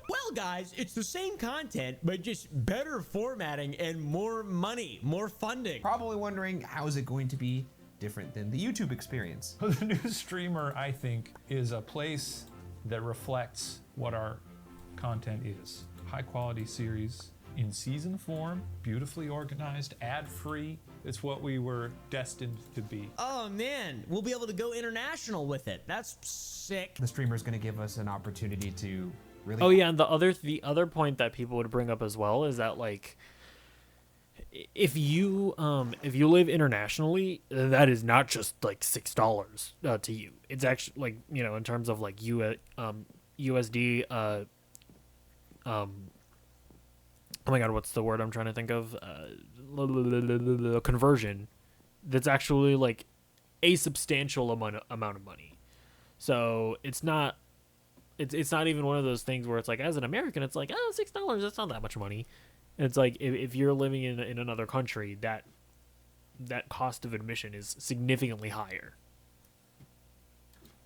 Speaker 3: Well, guys, it's the same content, but just better formatting and more money, more funding.
Speaker 8: Probably wondering, how is it going to be different than the YouTube experience?
Speaker 6: The new streamer, I think, is a place that reflects what our content is. High quality series in season form, beautifully organized, ad-free. It's what we were destined to be.
Speaker 3: Oh man, we'll be able to go international with it. That's sick.
Speaker 8: The streamer is going to give us an opportunity to really.
Speaker 1: Oh yeah, and the other point that people would bring up as well is that, like, if you live internationally, that is not just like $6 to you. It's actually, like, you know, in terms of like USD. Oh my god, what's the word I'm trying to think of? Conversion. That's actually like a substantial amount of money. So it's not even one of those things where it's like, as an American, it's like, oh, $6, that's not that much money. And it's like, if you're living in another country, that cost of admission is significantly higher.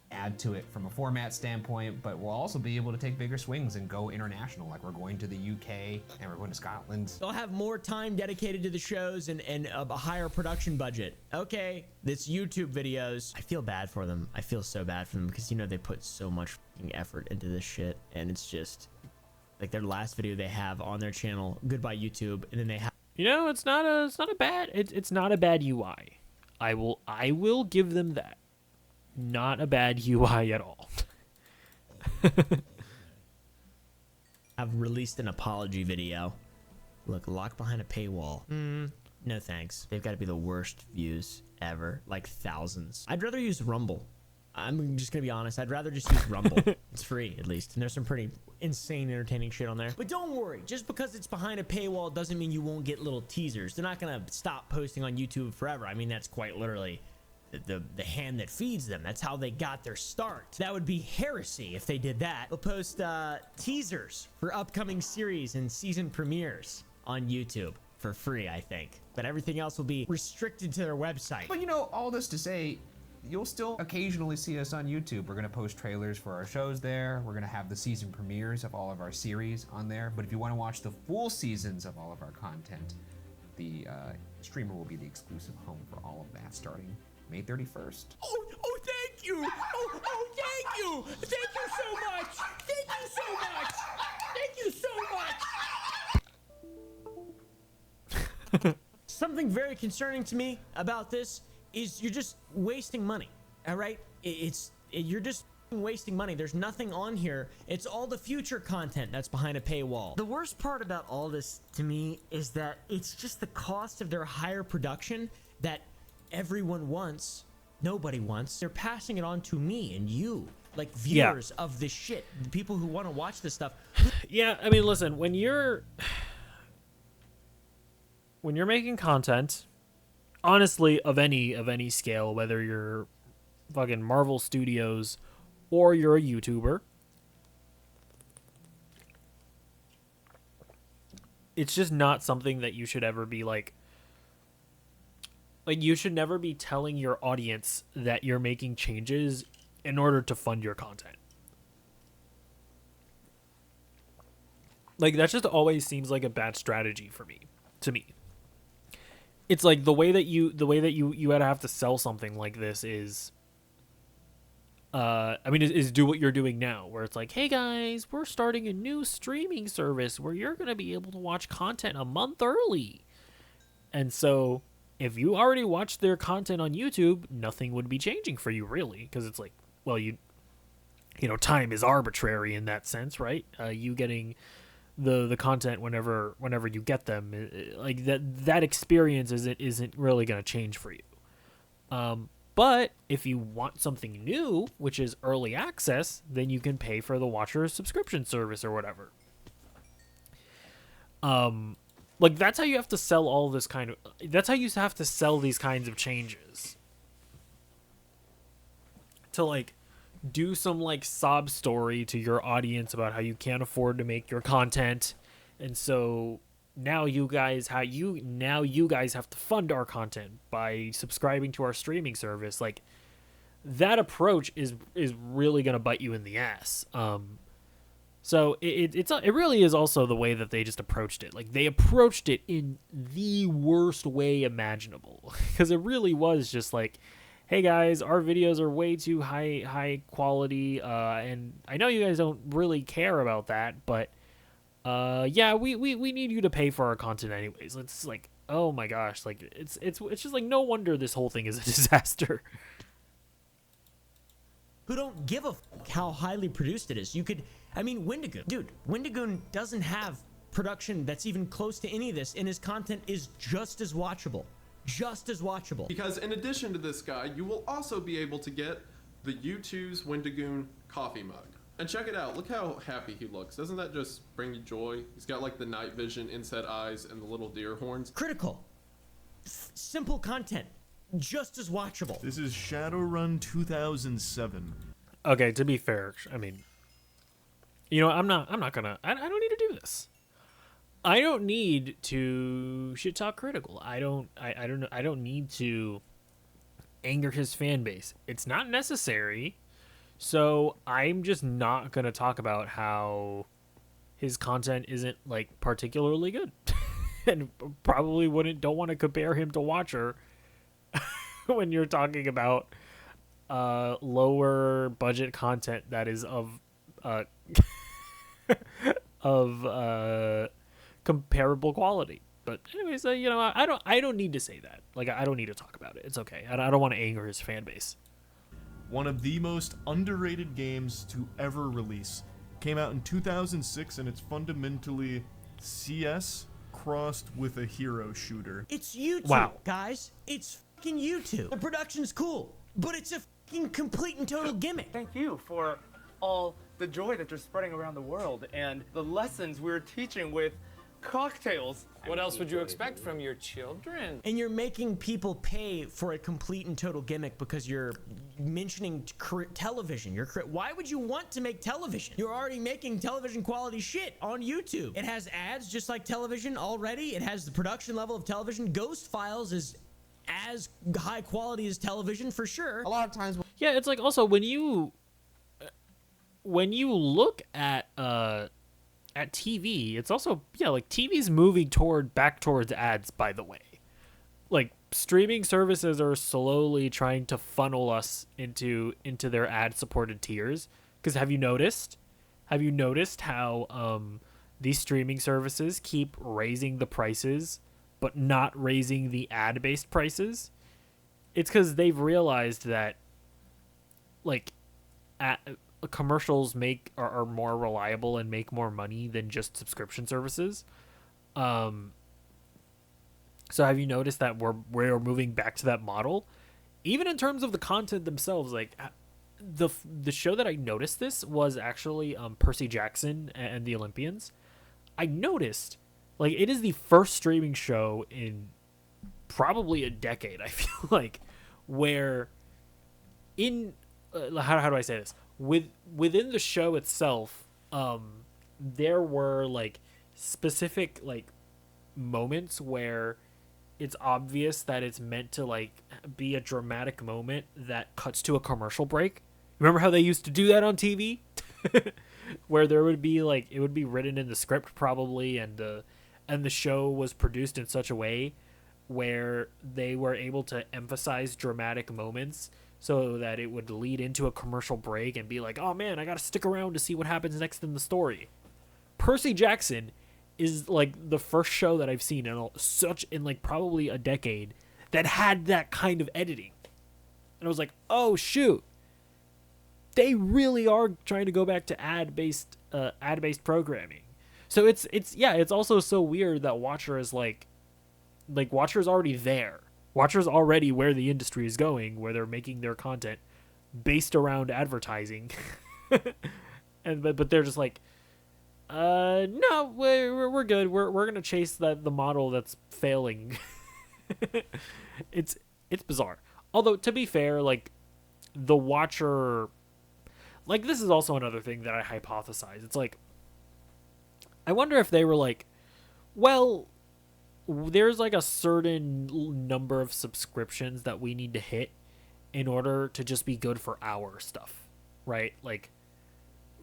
Speaker 8: Add to it from a format standpoint, but we'll also be able to take bigger swings and go international, like we're going to the UK and we're going to Scotland.
Speaker 3: They'll have more time dedicated to the shows and a higher production budget. Okay, this YouTube videos, I feel bad for them. I feel so bad for them because, you know, they put so much fucking effort into this shit, and it's just like their last video they have on their channel, goodbye YouTube, and then they have,
Speaker 1: you know, it's not a bad UI. I will give them that. Not a bad UI at all.
Speaker 3: I've released an apology video. Look, locked behind a paywall. No thanks. They've got to be the worst views ever. Like thousands. I'd rather use Rumble. I'm just going to be honest. I'd rather just use Rumble. It's free, at least. And there's some pretty insane, entertaining shit on there. But don't worry. Just because it's behind a paywall doesn't mean you won't get little teasers. They're not going to stop posting on YouTube forever. I mean, that's quite literally the hand that feeds them. That's how they got their start. That would be heresy if they did that. They'll post teasers for upcoming series and season premieres on YouTube for free, I think. But everything else will be restricted to their website.
Speaker 8: But you know, all this to say, you'll still occasionally see us on YouTube. We're gonna post trailers for our shows there. We're gonna have the season premieres of all of our series on there. But if you wanna watch the full seasons of all of our content, the streamer will be the exclusive home for all of that starting May 31st.
Speaker 3: Oh, thank you. Oh, thank you. Thank you so much. Thank you so much. Thank you so much. Something very concerning to me about this is you're just wasting money. All right? You're just wasting money. There's nothing on here. It's all the future content that's behind a paywall. The worst part about all this to me is that it's just the cost of their higher production that everyone wants, nobody wants. They're passing it on to me and you, like viewers of this shit, the people who want to watch this stuff.
Speaker 1: Yeah, I mean, listen, when you're making content, honestly, of any scale, whether you're fucking Marvel Studios or you're a YouTuber, it's just not something that you should ever be like you should never be telling your audience that you're making changes in order to fund your content. Like, that just always seems like a bad strategy to me. It's like the way that you gotta have to sell something like this is is do what you're doing now, where it's like, hey guys, we're starting a new streaming service where you're gonna be able to watch content a month early. And so if you already watched their content on YouTube, nothing would be changing for you, really, because it's like, well, you know, time is arbitrary in that sense, right? You getting the content whenever you get them, like that experience isn't really going to change for you. But if you want something new, which is early access, then you can pay for the Watcher subscription service or whatever. Like, that's how you have to sell all this kind of... That's how you have to sell these kinds of changes. To, like, do some, like, sob story to your audience about how you can't afford to make your content. And so now you guys have to fund our content by subscribing to our streaming service. Like, that approach is really going to bite you in the ass. So it really is also the way that they just approached it. Like, they approached it in the worst way imaginable, because it really was just like, hey guys, our videos are way too high quality, and I know you guys don't really care about that, but yeah, we need you to pay for our content anyways. It's like, oh my gosh, like it's just like, no wonder this whole thing is a disaster.
Speaker 3: Who don't give a fuck how highly produced it is. Wendigoon doesn't have production that's even close to any of this, and his content is just as watchable.
Speaker 10: Because in addition to this guy, you will also be able to get the U2's Wendigoon coffee mug. And check it out, look how happy he looks. Doesn't that just bring you joy? He's got like the night vision inset eyes and the little deer horns.
Speaker 3: Critical. Simple content. Just as watchable.
Speaker 11: This is Shadowrun 2007.
Speaker 1: Okay, to be fair, I mean, you know, I don't need to do this. I don't need to shit talk Critical. I don't need to anger his fan base. It's not necessary. So I'm just not gonna talk about how his content isn't like particularly good, and probably don't want to compare him to Watcher when you're talking about lower budget content that is of comparable quality. But anyways, you know, I don't need to say that. Like, I don't need to talk about it. It's okay. I don't want to anger his fan base.
Speaker 11: One of the most underrated games to ever release. Came out in 2006, and it's fundamentally CS crossed with a hero shooter.
Speaker 3: It's YouTube, guys. It's fucking YouTube. The production's cool, but it's a fucking complete and total gimmick.
Speaker 23: Thank you for all the joy that you're spreading around the world and the lessons we're teaching with
Speaker 13: cocktails. What else would you expect from your children?
Speaker 3: And you're making people pay for a complete and total gimmick because you're mentioning television. Why would you want to make television? You're already making television quality shit on YouTube. It has ads just like television already. It has the production level of television. Ghost Files is as high quality as television for sure.
Speaker 8: A lot of times.
Speaker 1: Yeah, it's like also when you look at TV, it's also like TV's moving back towards ads, by the way. Like streaming services are slowly trying to funnel us into their ad supported tiers. Because have you noticed how these streaming services keep raising the prices but not raising the ad based prices? It's because they've realized that like commercials are more reliable and make more money than just subscription services. So have you noticed that we're moving back to that model, even in terms of the content themselves? Like the show that I noticed this was actually Percy Jackson and the Olympians. I noticed like it is the first streaming show in probably a decade, I feel like, where in how do I say this? Within the show itself, there were like specific like moments where it's obvious that it's meant to like be a dramatic moment that cuts to a commercial break. Remember how they used to do that on TV? Where there would be like it would be written in the script probably, and the show was produced in such a way where they were able to emphasize dramatic moments so that it would lead into a commercial break and be like, oh man, I gotta stick around to see what happens next in the story. Percy Jackson is like the first show that I've seen in like probably a decade that had that kind of editing. And I was like, oh shoot, they really are trying to go back to ad-based programming. So it's also so weird that Watcher is like Watcher's already there. Watcher's already where the industry is going, where they're making their content based around advertising. but they're just like, no, we're good. We're gonna chase the model that's failing. It's bizarre. Although to be fair, like the Watcher, like this is also another thing that I hypothesize. It's like, I wonder if they were like, well, there's like a certain number of subscriptions that we need to hit in order to just be good for our stuff, right? Like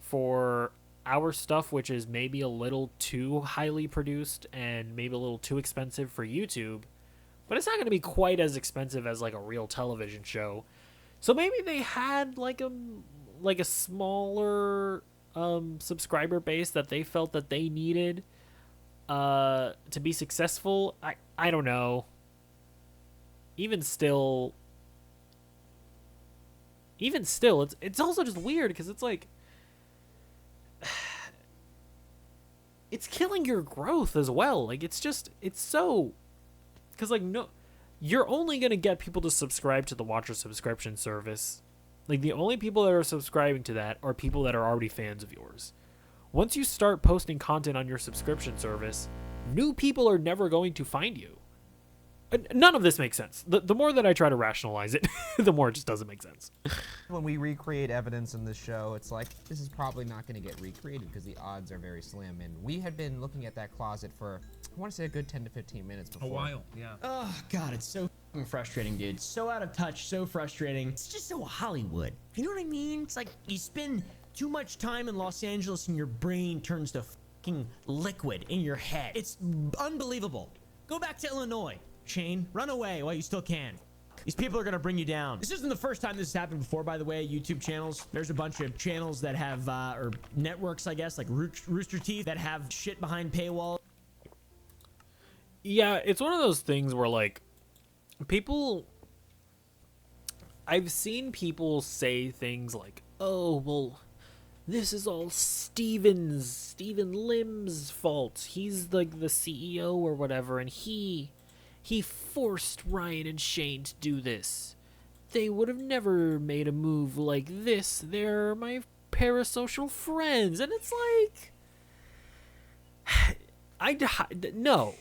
Speaker 1: for our stuff, which is maybe a little too highly produced and maybe a little too expensive for YouTube, but it's not going to be quite as expensive as like a real television show. So maybe they had like a smaller subscriber base that they felt that they needed to be successful. I don't know. Even still, it's also just weird because it's like it's killing your growth as well. Like it's so, because like no, you're only gonna get people to subscribe to the Watcher subscription service. Like the only people that are subscribing to that are people that are already fans of yours. Once you start posting content on your subscription service, new people are never going to find you. None of this makes sense. The more that I try to rationalize it, the more it just doesn't make sense.
Speaker 8: When we recreate evidence in this show, it's like, this is probably not going to get recreated because the odds are very slim. And we had been looking at that closet for, I want to say a good 10 to 15 minutes before.
Speaker 6: A while, yeah.
Speaker 3: Oh, God, it's so frustrating, dude. So out of touch, so frustrating. It's just so Hollywood. You know what I mean? It's like you spend too much time in Los Angeles and your brain turns to fucking liquid in your head. It's unbelievable. Go back to Illinois. Shane, run away while you still can. These people are gonna bring you down. This isn't the first time this has happened before, by the way. YouTube channels. There's a bunch of channels that have, or networks, I guess, like Rooster Teeth, that have shit behind paywall.
Speaker 1: Yeah, it's one of those things where, like, I've seen people say things like, oh, well, this is all Stephen Lim's fault. He's, like, the CEO or whatever, and he forced Ryan and Shane to do this. They would have never made a move like this. They're my parasocial friends. And it's like, No.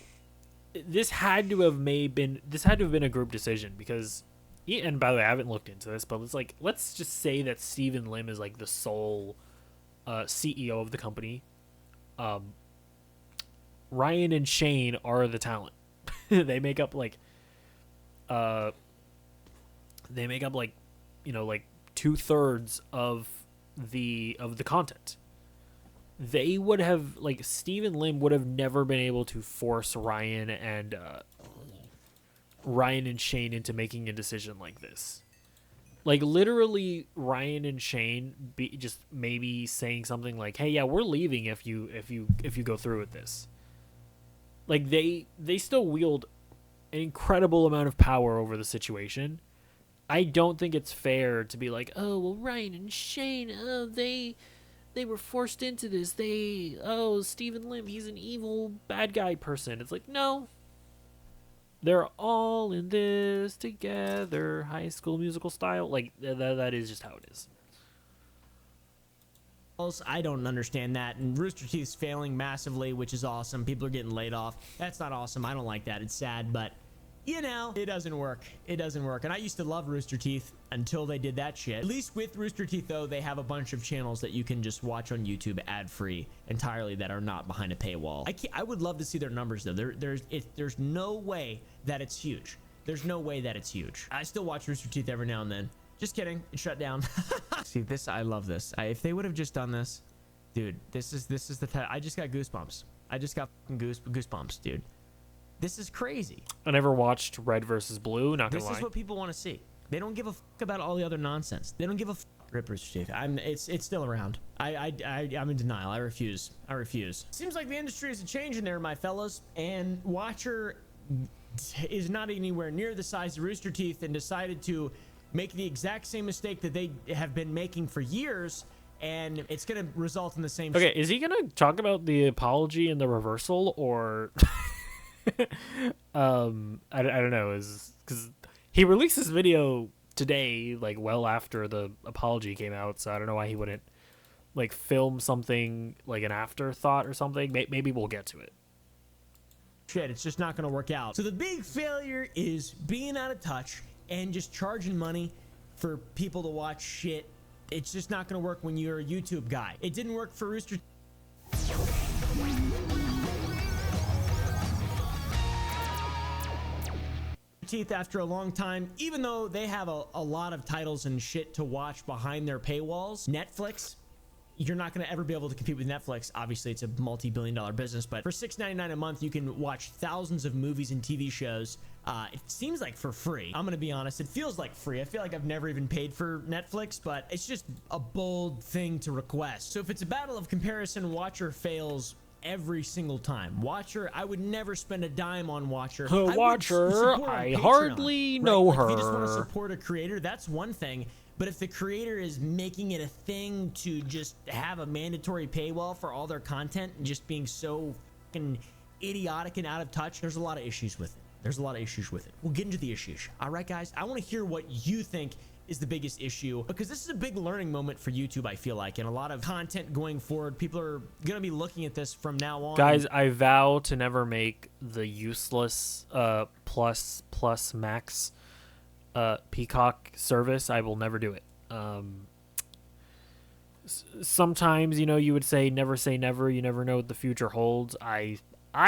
Speaker 1: This had to have been a group decision because, and by the way, I haven't looked into this, but let's just say that Stephen Lim is like the sole CEO of the company. Ryan and Shane are the talent. They make up like 2/3 of the content. They would have Stephen Lim would have never been able to force Ryan and Shane into making a decision like this. Literally, Ryan and Shane just maybe saying something like, "Hey, yeah, we're leaving if you go through with this." They still wield an incredible amount of power over the situation. I don't think it's fair to be like, "Oh, well, Ryan and Shane, oh, they were forced into this. Stephen Lim, he's an evil bad guy person." It's like, no. They're all in this together, High School Musical style. That is just how it is.
Speaker 3: I don't understand that. And Rooster Teeth's failing massively, which is awesome. People are getting laid off. That's not awesome. I don't like that. It's sad, but it doesn't work. It doesn't work. And I used to love Rooster Teeth until they did that shit. At least with Rooster Teeth, though, they have a bunch of channels that you can just watch on YouTube ad-free entirely that are not behind a paywall. I would love to see their numbers, though. There's no way that it's huge. There's no way that it's huge. I still watch Rooster Teeth every now and then. Just kidding. It shut down. See, this, I love this. If they would have just done this, dude, this is the I just got goosebumps. I just got fucking goosebumps, dude. This is crazy.
Speaker 1: I never watched Red versus Blue, not gonna lie.
Speaker 3: This is what people want to see. They don't give a fuck about all the other nonsense. They don't give a fuck. Rip Rooster Teeth. It's still around. I'm in denial. I refuse. Seems like the industry is changing there, my fellas. And Watcher is not anywhere near the size of Rooster Teeth and decided to make the exact same mistake that they have been making for years, and it's going to result in the same.
Speaker 1: Okay, is he going to talk about the apology and the reversal, or I don't know, is because he released this video today, well after the apology came out, so I don't know why he wouldn't film something an afterthought or something. Maybe we'll get to it.
Speaker 3: Shit, it's just not going to work out. So the big failure is being out of touch and just charging money for people to watch shit. It's just not going to work when you're a YouTube guy. It didn't work for Rooster Teeth after a long time, even though they have a lot of titles and shit to watch behind their paywalls. Netflix, you're not going to ever be able to compete with Netflix. Obviously, it's a multi-billion-dollar business, but for $6.99 a month, you can watch thousands of movies and TV shows. It seems like for free. I'm going to be honest. It feels like free. I feel like I've never even paid for Netflix, but it's just a bold thing to request. So if it's a battle of comparison, Watcher fails every single time. Watcher, I would never spend a dime on Watcher.
Speaker 1: Watcher, I hardly know her.
Speaker 3: If you just want to support a creator, that's one thing. But if the creator is making it a thing to just have a mandatory paywall for all their content and just being so fucking idiotic and out of touch, there's a lot of issues with it. We'll get into the issues. All right, guys, I want to hear what you think is the biggest issue, because this is a big learning moment for YouTube, I feel like, and a lot of content going forward. People are going to be looking at this from now on.
Speaker 1: Guys, I vow to never make the useless plus max Peacock service. I will never do it. Sometimes, you would say never. You never know what the future holds. I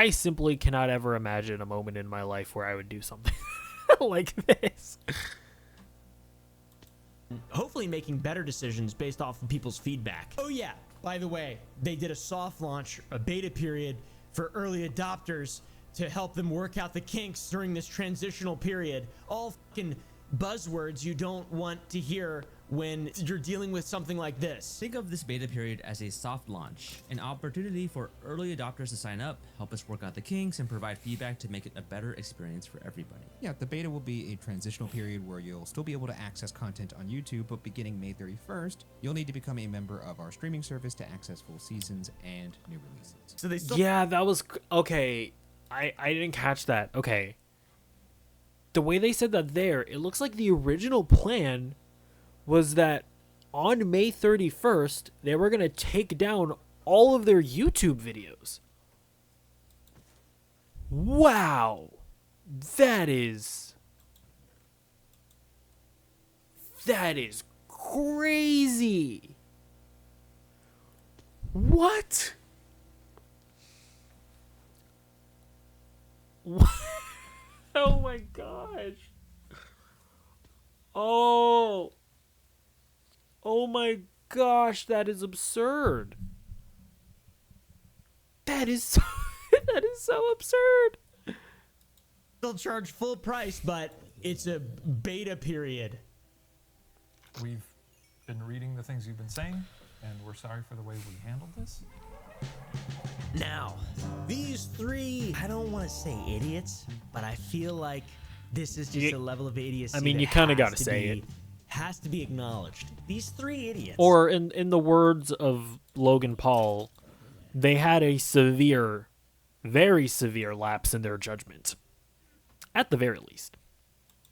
Speaker 1: simply cannot ever imagine a moment in my life where I would do something like this.
Speaker 3: Hopefully making better decisions based off of people's feedback. Oh yeah, by the way, they did a soft launch, a beta period for early adopters to help them work out the kinks during this transitional period. All fucking buzzwords you don't want to hear when you're dealing with something like this.
Speaker 7: Think of this beta period as a soft launch, an opportunity for early adopters to sign up, help us work out the kinks, and provide feedback to make it a better experience for everybody.
Speaker 8: Yeah, the beta will be a transitional period where you'll still be able to access content on YouTube, but beginning May 31st, you'll need to become a member of our streaming service to access full seasons and new releases.
Speaker 3: So they still
Speaker 1: Yeah, that was okay. I didn't catch that. Okay. The way they said that there, it looks like the original plan was that on May 31st, they were going to take down all of their YouTube videos. Wow. That is crazy. What? Oh my gosh. Oh my gosh, that is absurd. That is so, that is so absurd.
Speaker 3: They'll charge full price, but it's a beta period.
Speaker 6: We've been reading the things you've been saying, and we're sorry for the way we handled this.
Speaker 3: Now, these three, I don't want to say idiots, but I feel like this is just a level of idiocy.
Speaker 1: I mean,
Speaker 3: that
Speaker 1: you kind of
Speaker 3: has
Speaker 1: got to say it.
Speaker 3: Has to be acknowledged. These three idiots.
Speaker 1: Or in the words of Logan Paul, they had a severe, very severe lapse in their judgment. At the very least.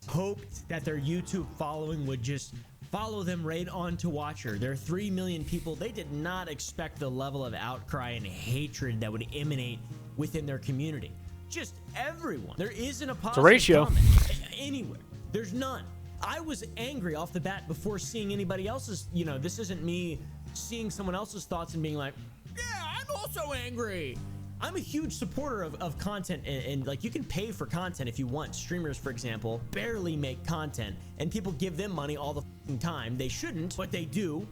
Speaker 3: Hoped that their YouTube following would just follow them right on to Watcher. There are 3 million people. They did not expect the level of outcry and hatred that would emanate within their community. Just everyone. There isn't a positive
Speaker 1: ratio.
Speaker 3: comment anywhere. There's none. I was angry off the bat before seeing anybody else's, this isn't me seeing someone else's thoughts and being like, yeah, I'm also angry. I'm a huge supporter of content, and like, you can pay for content if you want. Streamers, for example, barely make content, and people give them money all the f***ing time. They shouldn't, but they do.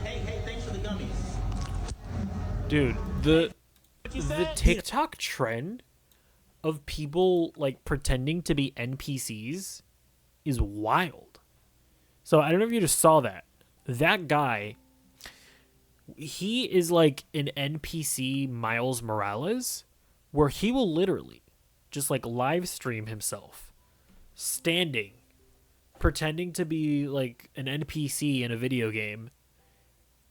Speaker 3: Hey, thanks for the gummies.
Speaker 1: Dude, the TikTok trend of people like pretending to be NPCs is wild. So I don't know if you just saw that. That guy, he is like an NPC Miles Morales, where he will literally just like live stream himself standing, pretending to be like an NPC in a video game,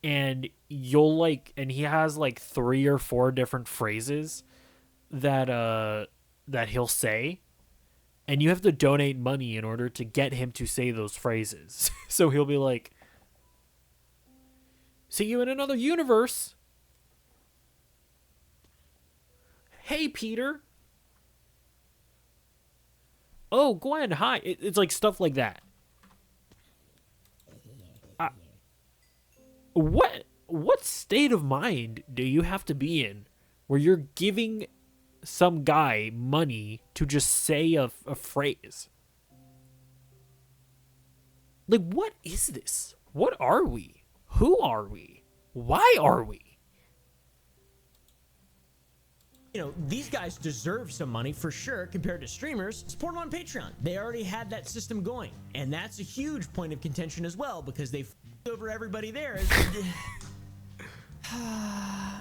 Speaker 1: and he has like 3 or 4 different phrases that he'll say, and you have to donate money in order to get him to say those phrases. So he'll be like, see you in another universe. Hey, Peter. Oh, Gwen, hi. It's like stuff like that. What state of mind do you have to be in where you're giving some guy money to just say a phrase? Like, what is this? What are we? Who are we? Why are we?
Speaker 3: These guys deserve some money for sure compared to streamers. Support them on Patreon. They already had that system going. And that's a huge point of contention as well, because they f***ed over everybody there.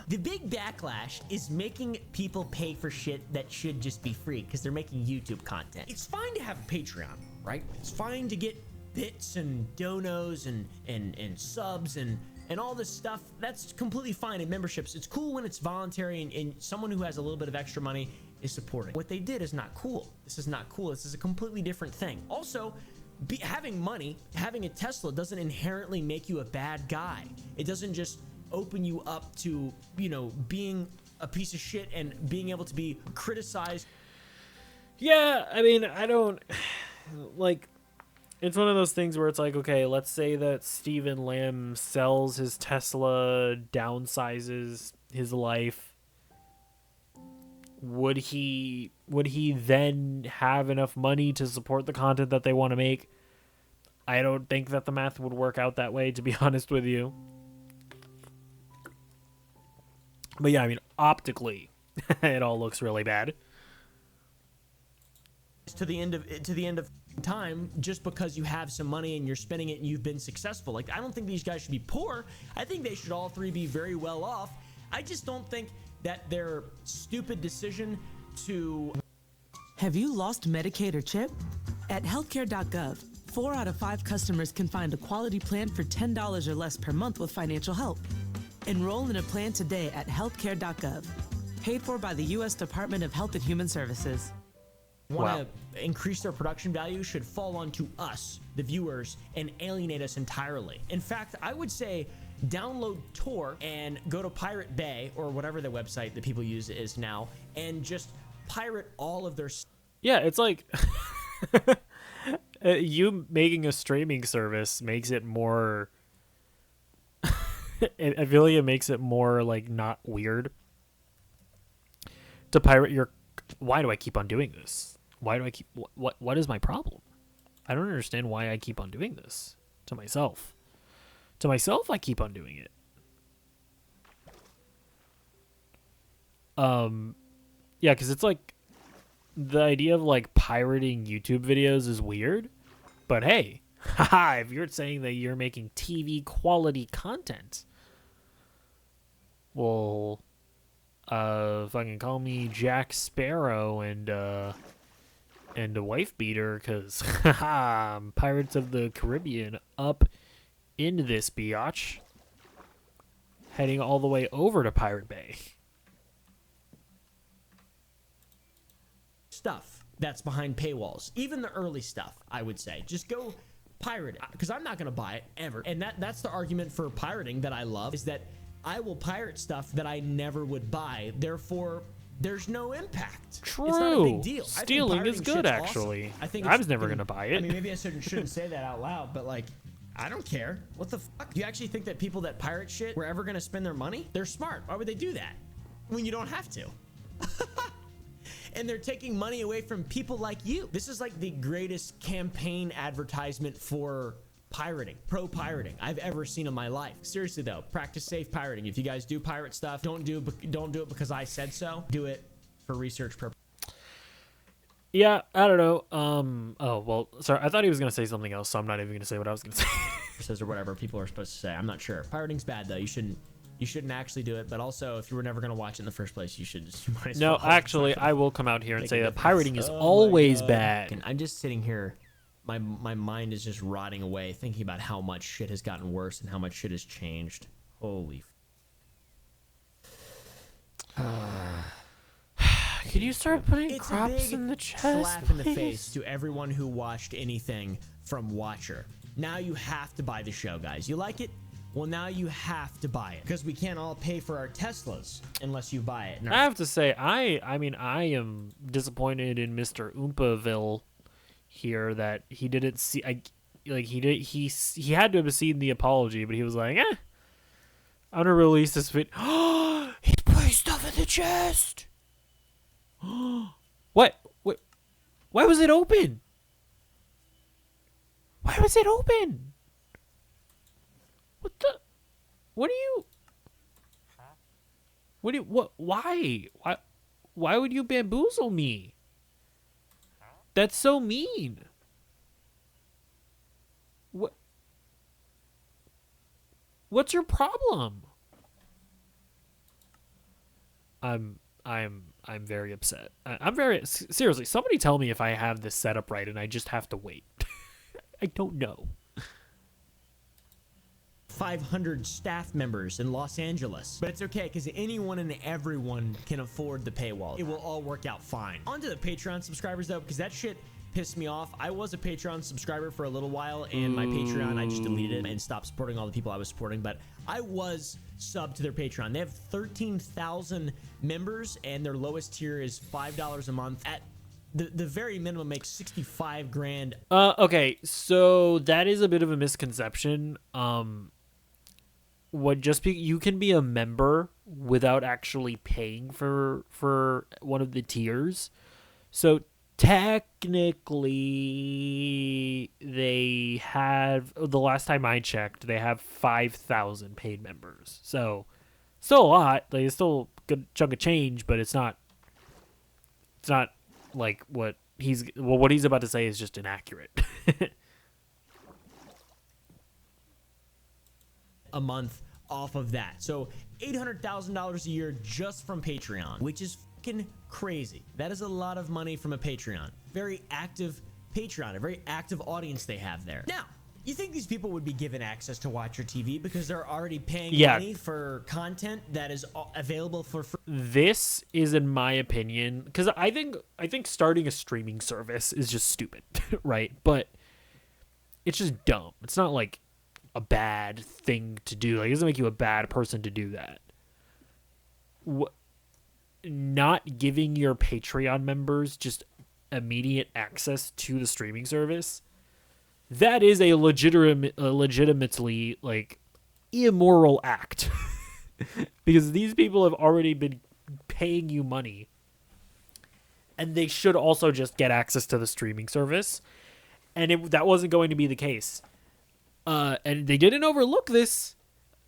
Speaker 3: The big backlash is making people pay for shit that should just be free because they're making YouTube content. It's fine to have a Patreon, right? It's fine to get bits and donos and subs and all this stuff. That's completely fine in memberships. It's cool when it's voluntary and someone who has a little bit of extra money is supporting. What they did is not cool. This is not cool. This is a completely different thing. Also, having money, having a Tesla doesn't inherently make you a bad guy. It doesn't just open you up to, being a piece of shit and being able to be criticized.
Speaker 1: Yeah, I mean, I don't like. It's one of those things where it's like, okay, let's say that Stephen Lamb sells his Tesla, downsizes his life. Would he then have enough money to support the content that they want to make? I don't think that the math would work out that way, to be honest with you. But yeah, I mean, optically, it all looks really bad.
Speaker 3: To the end of time, just because you have some money and you're spending it and you've been successful. Like, I don't think these guys should be poor. I think they should all three be very well off. I just don't think that their stupid decision to...
Speaker 14: Have you lost Medicaid or CHIP? At healthcare.gov, 4 out of 5 customers can find a quality plan for $10 or less per month with financial help. Enroll in a plan today at healthcare.gov. Paid for by the U.S. Department of Health and Human Services.
Speaker 3: Want to increase their production value should fall onto us, the viewers, and alienate us entirely. In fact, I would say download Tor and go to Pirate Bay or whatever the website that people use is now, and just pirate all of their.
Speaker 1: Yeah, it's like you making a streaming service makes it more. I feel like it makes it more like not weird to pirate your. Why do I keep on doing this? Why do I keep what is my problem? I don't understand why I keep on doing this to myself. To myself, I keep on doing it. Yeah, because it's like the idea of like pirating YouTube videos is weird, but hey, haha, if you're saying that you're making TV quality content, well, fucking call me Jack Sparrow and a wife beater, because haha, I'm Pirates of the Caribbean up in this biatch, heading all the way over to Pirate Bay.
Speaker 3: Stuff that's behind paywalls, even the early stuff, I would say just go pirate it, because I'm not going to buy it ever. And that's the argument for pirating that I love, is that I will pirate stuff that I never would buy, therefore there's no impact.
Speaker 1: True.
Speaker 3: It's not a big deal.
Speaker 1: Stealing is good, actually.
Speaker 3: Awesome. I think
Speaker 1: I was never going to buy it.
Speaker 3: I mean, maybe I shouldn't say that out loud, but like, I don't care. What the fuck? Do you actually think that people that pirate shit were ever going to spend their money? They're smart. Why would they do that when you don't have to? And they're taking money away from people like you. This is like the greatest campaign advertisement for pirating, pro-pirating I've ever seen in my life. Seriously though, practice safe pirating. If you guys do pirate stuff, don't do it because I said so. Do it for research purposes.
Speaker 1: Yeah, I don't know. Oh, well, sorry. I thought he was going to say something else, so I'm not even going to say what I was going to say.
Speaker 3: Or whatever people are supposed to say. I'm not sure. Pirating's bad though. You shouldn't actually do it, but also if you were never going to watch it in the first place, you might as well.
Speaker 1: No, actually, I will come out here and say that pirating is always bad.
Speaker 3: And I'm just sitting here, my mind is just rotting away thinking about how much shit has gotten worse and how much shit has changed. Holy
Speaker 1: Can you start putting
Speaker 3: it's
Speaker 1: crops in the chest,
Speaker 3: slap in the
Speaker 1: please?
Speaker 3: face to everyone who watched anything from Watcher. Now you have to buy the show, guys. You like it? Well, now you have to buy it, because we can't all pay for our Teslas unless you buy it.
Speaker 1: I have to say, I mean, I am disappointed in Mr. Oompaville here that he didn't see. He had to have seen the apology, but he was like, I'm gonna release this video. He's putting stuff in the chest. What? Why was it open? Why was it open? Why would you bamboozle me? That's so mean. What's your problem? I'm very upset. I'm very seriously. Somebody tell me if I have this set up right and I just have to wait. I don't know.
Speaker 3: 500 staff members in Los Angeles. But it's okay, because anyone and everyone can afford the paywall. It will all work out fine. On to the Patreon subscribers, though, because that shit pissed me off. I was a Patreon subscriber for a little while, and my Patreon, I just deleted it and stopped supporting all the people I was supporting, but I was subbed to their Patreon. They have 13,000 members, and their lowest tier is $5 a month. At the very minimum makes 65 grand.
Speaker 1: Okay, so that is a bit of a misconception. You can be a member without actually paying for one of the tiers. So technically they have, the last time I checked, they have 5,000 paid members. So still a lot. Like, it's still a good chunk of change, but it's not like what he's about to say is just inaccurate.
Speaker 3: A month off of that. So $800,000 a year just from Patreon, which is fucking crazy. That is a lot of money from a Patreon. Very active Patreon, a very active audience they have there. Now, you think these people would be given access to Watcher TV because they're already paying money for content that is available for free?
Speaker 1: This is, in my opinion, because I think starting a streaming service is just stupid, right? But it's just dumb. It's not like a bad thing to do. Like, it doesn't make you a bad person to do that. Not giving your Patreon members just immediate access to the streaming service, that is a legitimately like immoral act. Because these people have already been paying you money, and they should also just get access to the streaming service, and that wasn't going to be the case. And they didn't overlook this.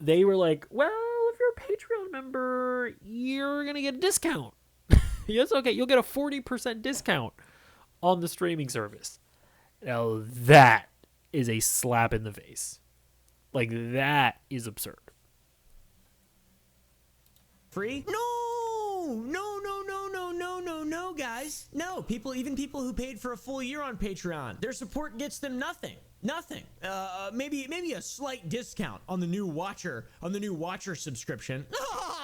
Speaker 1: They were like, well, if you're a Patreon member, you're gonna get a discount. Yes, okay, you'll get a 40% discount on the streaming service. Now that is a slap in the face. Like, that is absurd.
Speaker 3: Free? No, guys. No, even people who paid for a full year on Patreon, their support gets them nothing. Maybe a slight discount on the new Watcher subscription.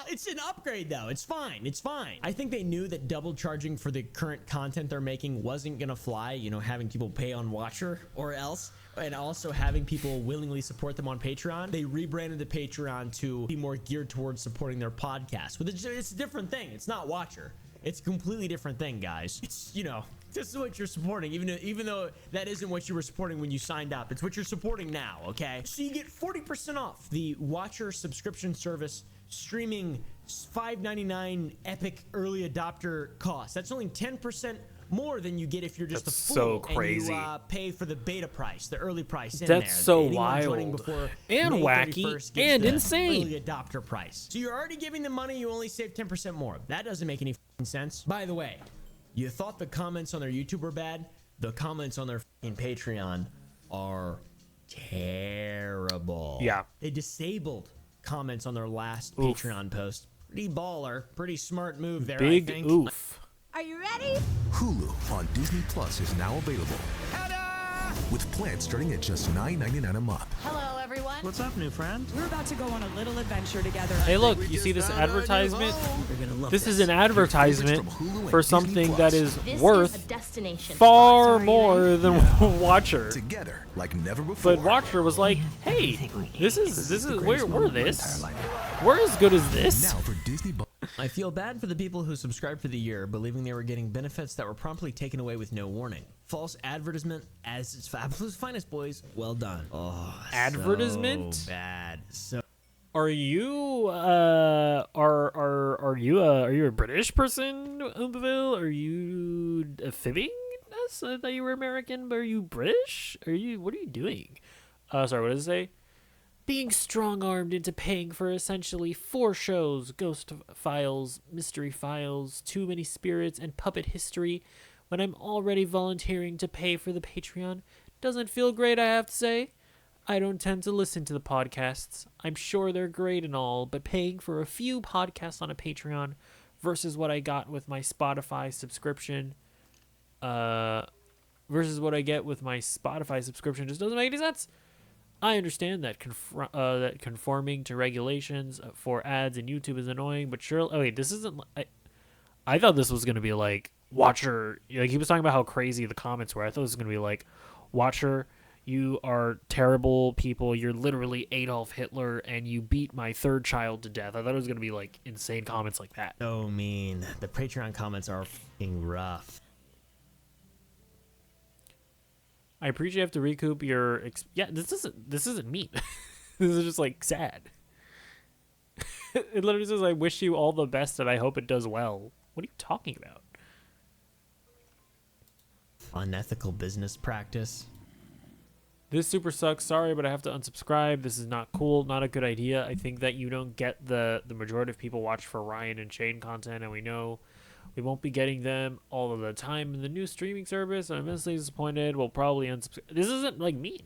Speaker 3: It's an upgrade though. It's fine. I think they knew that double charging for the current content they're making wasn't gonna fly, you know, having people pay on Watcher or else, and also having people willingly support them on Patreon. They rebranded the Patreon to be more geared towards supporting their podcast. It's a different thing. It's not Watcher. It's a completely different thing, guys. It's, you know, this is what you're supporting, even though that isn't what you were supporting when you signed up. It's what you're supporting now, okay? So you get 40% off the Watcher subscription service, streaming $5.99 epic early adopter cost. That's only 10% more than you get if you're just
Speaker 1: That's
Speaker 3: a fool
Speaker 1: so crazy.
Speaker 3: and you pay for the beta price, the early price in
Speaker 1: That's
Speaker 3: there.
Speaker 1: so
Speaker 3: Anyone joining
Speaker 1: wild
Speaker 3: before
Speaker 1: and
Speaker 3: May
Speaker 1: wacky
Speaker 3: 31st gets
Speaker 1: and
Speaker 3: the
Speaker 1: insane.
Speaker 3: Early adopter price. So you're already giving them money, you only save 10% more. That doesn't make any sense. By the way, you thought the comments on their YouTube were bad? The comments on their Patreon are terrible.
Speaker 1: Yeah.
Speaker 3: They disabled comments on their last Patreon post. Pretty baller, pretty smart move there, I think.
Speaker 1: Oof.
Speaker 15: Are you ready?
Speaker 16: Hulu on Disney Plus is now available. With plans starting at just $9.99 a month.
Speaker 15: Hello, everyone.
Speaker 3: What's up, new friend?
Speaker 15: We're about to go on a little adventure together.
Speaker 1: Hey, look, you see this advertisement?
Speaker 3: You're gonna love
Speaker 1: This is an advertisement for something that is
Speaker 15: This
Speaker 1: worth
Speaker 15: is a destination.
Speaker 1: far more than Watcher.
Speaker 16: Together like never before.
Speaker 1: But Watcher was like, hey, this is we're this. We're as good as this.
Speaker 16: Now for Disney.
Speaker 3: I feel bad for the people who subscribed for the year, believing they were getting benefits that were promptly taken away with no warning. False advertisement as its fabulous finest, boys. Well done. Oh,
Speaker 1: Advertisement?
Speaker 3: So bad. So.
Speaker 1: Are you are you a British person, Oompaville? Are you fibbing us? I thought you were American, but are you British? What are you doing? Sorry, what does it say? Being strong-armed into paying for essentially 4 shows, Ghost Files, Mystery Files, Too Many Spirits, and Puppet History, when I'm already volunteering to pay for the Patreon, doesn't feel great, I have to say. I don't tend to listen to the podcasts. I'm sure they're great and all, but paying for a few podcasts on a Patreon versus what I got with my Spotify subscription, versus what I get with my Spotify subscription just doesn't make any sense. I understand that that conforming to regulations for ads in YouTube is annoying, but surely... Oh, wait, this isn't... I thought this was going to be like, Watcher... Like, he was talking about how crazy the comments were. I thought it was going to be like, Watcher, you are terrible people. You're literally Adolf Hitler, and you beat my 3rd child to death. I thought it was going to be, like, insane comments like that.
Speaker 3: So mean. The Patreon comments are f***ing rough.
Speaker 1: I appreciate you have to recoup your... Yeah, this isn't mean. This is just, like, sad. It literally says, I wish you all the best and I hope it does well. What are you talking about?
Speaker 3: Unethical business practice.
Speaker 1: This super sucks. Sorry, but I have to unsubscribe. This is not cool. Not a good idea. I think that you don't get the majority of people watch for Ryan and Shane content, and we know we won't be getting them all of the time in the new streaming service. I'm immensely disappointed. We'll probably unsubscribe. This isn't, like, mean.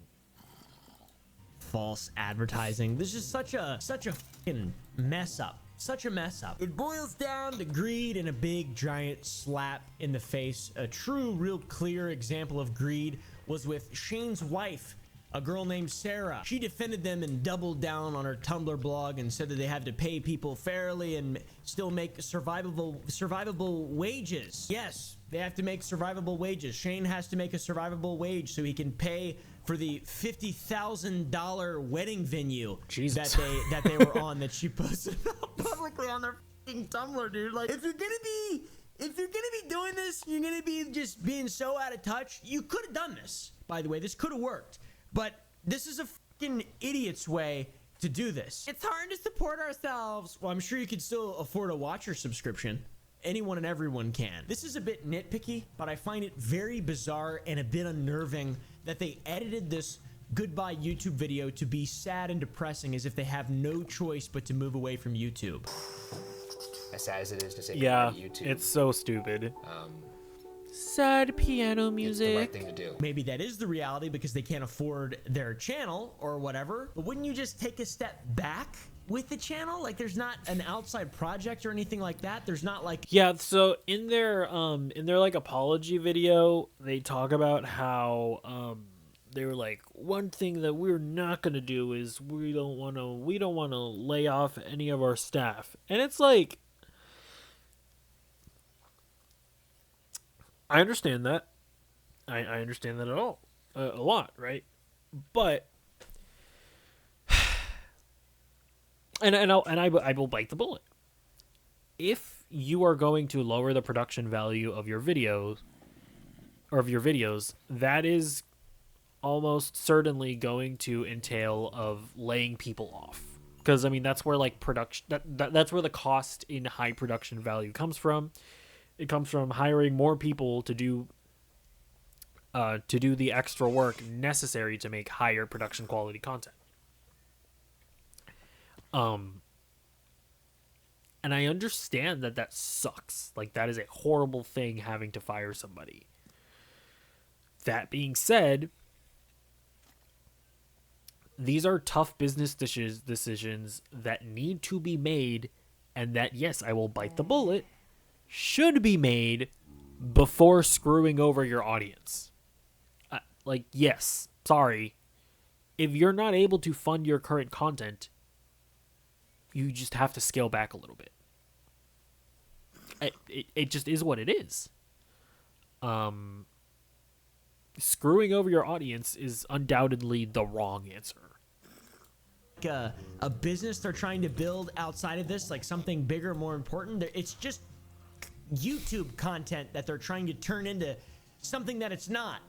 Speaker 3: False advertising. This is such a fucking mess up. Such a mess up. It boils down to greed and a big giant slap in the face. A true, real clear example of greed was with Shane's wife a girl named Sarah. She defended them and doubled down on her Tumblr blog and said that they have to pay people fairly and still make survivable wages. Yes, they have to make survivable wages. Shane has to make a survivable wage so he can pay for the $50,000 wedding venue that they were on, that she posted publicly on their fucking Tumblr, dude. Like, if you're gonna be doing this, you're gonna be just being so out of touch. You could have done this, by the way. This could have worked, but this is a fucking idiot's way to do this. It's hard to support ourselves. Well, I'm sure you could still afford a Watcher subscription. Anyone and everyone can. This is a bit nitpicky, but I find it very bizarre and a bit unnerving that they edited this goodbye YouTube video to be sad and depressing, as if they have no choice but to move away from YouTube.
Speaker 22: As sad as it is to say
Speaker 1: Yeah,
Speaker 22: goodbye to YouTube.
Speaker 1: it's so stupid. Sad piano music.
Speaker 22: It's the right thing to do.
Speaker 3: Maybe that is the reality because they can't afford their channel or whatever, but wouldn't you just take a step back with the channel? Like, there's not an outside project or anything like that. There's not like...
Speaker 1: Yeah, so in their like apology video, they talk about how they were like, one thing that we're not gonna do is we don't wanna lay off any of our staff. And it's like, I understand that. I understand that at all. A lot, right? But I will bite the bullet. If you are going to lower the production value of your videos, that is almost certainly going to entail of laying people off. Because I mean, that's where like that's where the cost in high production value comes from. It comes from hiring more people to do the extra work necessary to make higher production quality content. And I understand that sucks. Like, that is a horrible thing, having to fire somebody. That being said, these are tough business decisions that need to be made, and that, yes, I will bite the bullet, should be made before screwing over your audience. Like, yes, sorry. If you're not able to fund your current content, you just have to scale back a little bit. It just is what it is. Screwing over your audience is undoubtedly the wrong answer.
Speaker 3: A business they're trying to build outside of this, like something bigger, more important. It's just YouTube content that they're trying to turn into something that it's not.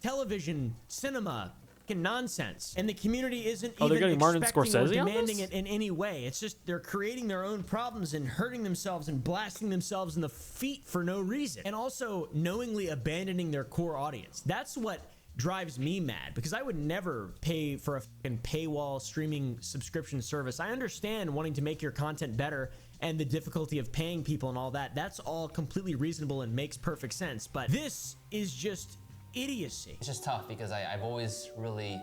Speaker 3: Television, cinema, nonsense, and the community isn't even expecting or demanding it in any way. It's just they're creating their own problems and hurting themselves and blasting themselves in the feet for no reason, and also knowingly abandoning their core audience. That's what drives me mad, because I would never pay for a fucking paywall streaming subscription service. I understand wanting to make your content better and the difficulty of paying people and all that. That's all completely reasonable and makes perfect sense, but this is just idiocy.
Speaker 12: It's just tough because I've always really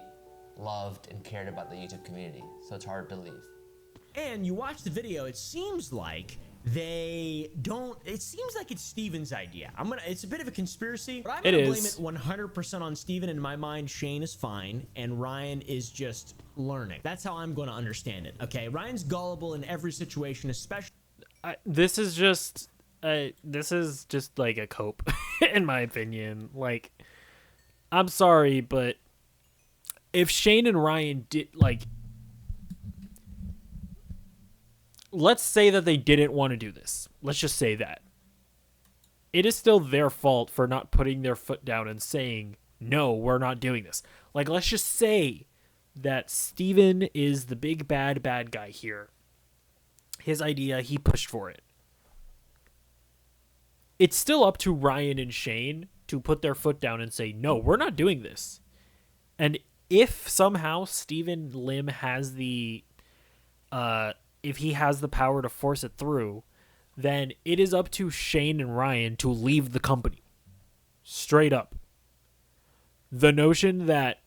Speaker 12: loved and cared about the YouTube community, so it's hard to leave.
Speaker 3: And you watch the video, it seems like they don't, it seems like it's Steven's idea. It's a bit of a conspiracy, but I'm gonna blame it 100% on Steven. In my mind, Shane is fine and Ryan is just learning. That's how I'm gonna understand it, okay? Ryan's gullible in every situation, especially...
Speaker 1: This is just like a cope, in my opinion. Like, I'm sorry, but if Shane and Ryan did, like, let's say that they didn't want to do this. Let's just say that. It is still their fault for not putting their foot down and saying, no, we're not doing this. Like, let's just say that Steven is the big bad guy here. His idea, he pushed for it. It's still up to Ryan and Shane to put their foot down and say, no, we're not doing this. And if somehow Steven Lim has the, if he has the power to force it through, then it is up to Shane and Ryan to leave the company. Straight up. The notion that,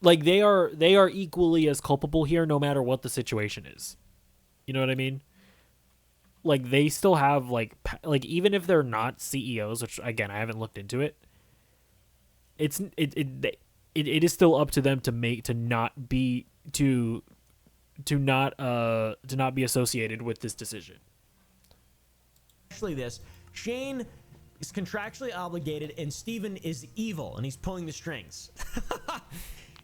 Speaker 1: like, they are equally as culpable here no matter what the situation is. You know what I mean? Like, they still have, like even if they're not CEOs, which, again, I haven't looked into it, it is still up to them to not be associated with this decision.
Speaker 3: Actually, Shane is contractually obligated, and Steven is evil, and he's pulling the strings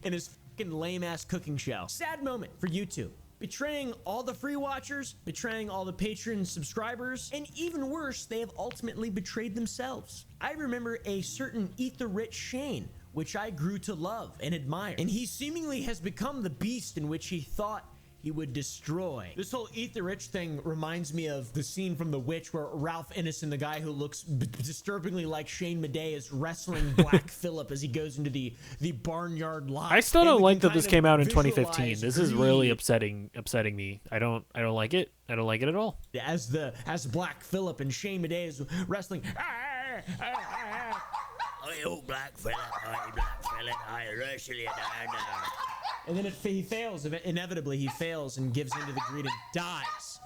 Speaker 3: in his fucking lame-ass cooking show. Sad moment for YouTube. Betraying all the free watchers, betraying all the Patreon subscribers, and even worse, they have ultimately betrayed themselves. I remember a certain Eat the Rich Shane, which I grew to love and admire, and he seemingly has become the beast in which he thought he would destroy. This whole Eat the Rich thing reminds me of the scene from The Witch where Ralph Ineson, the guy who looks disturbingly like Shane Madej, is wrestling Black Phillip as he goes into the barnyard lot.
Speaker 1: I still don't like that this came out in 2015. This is really upsetting me. I don't like it. I don't like it at all.
Speaker 3: As Black Phillip and Shane Madej is wrestling.
Speaker 17: Oh, Black Phillip, I wrestle you down.
Speaker 3: And then he fails. Inevitably, he fails and gives into the greed and dies.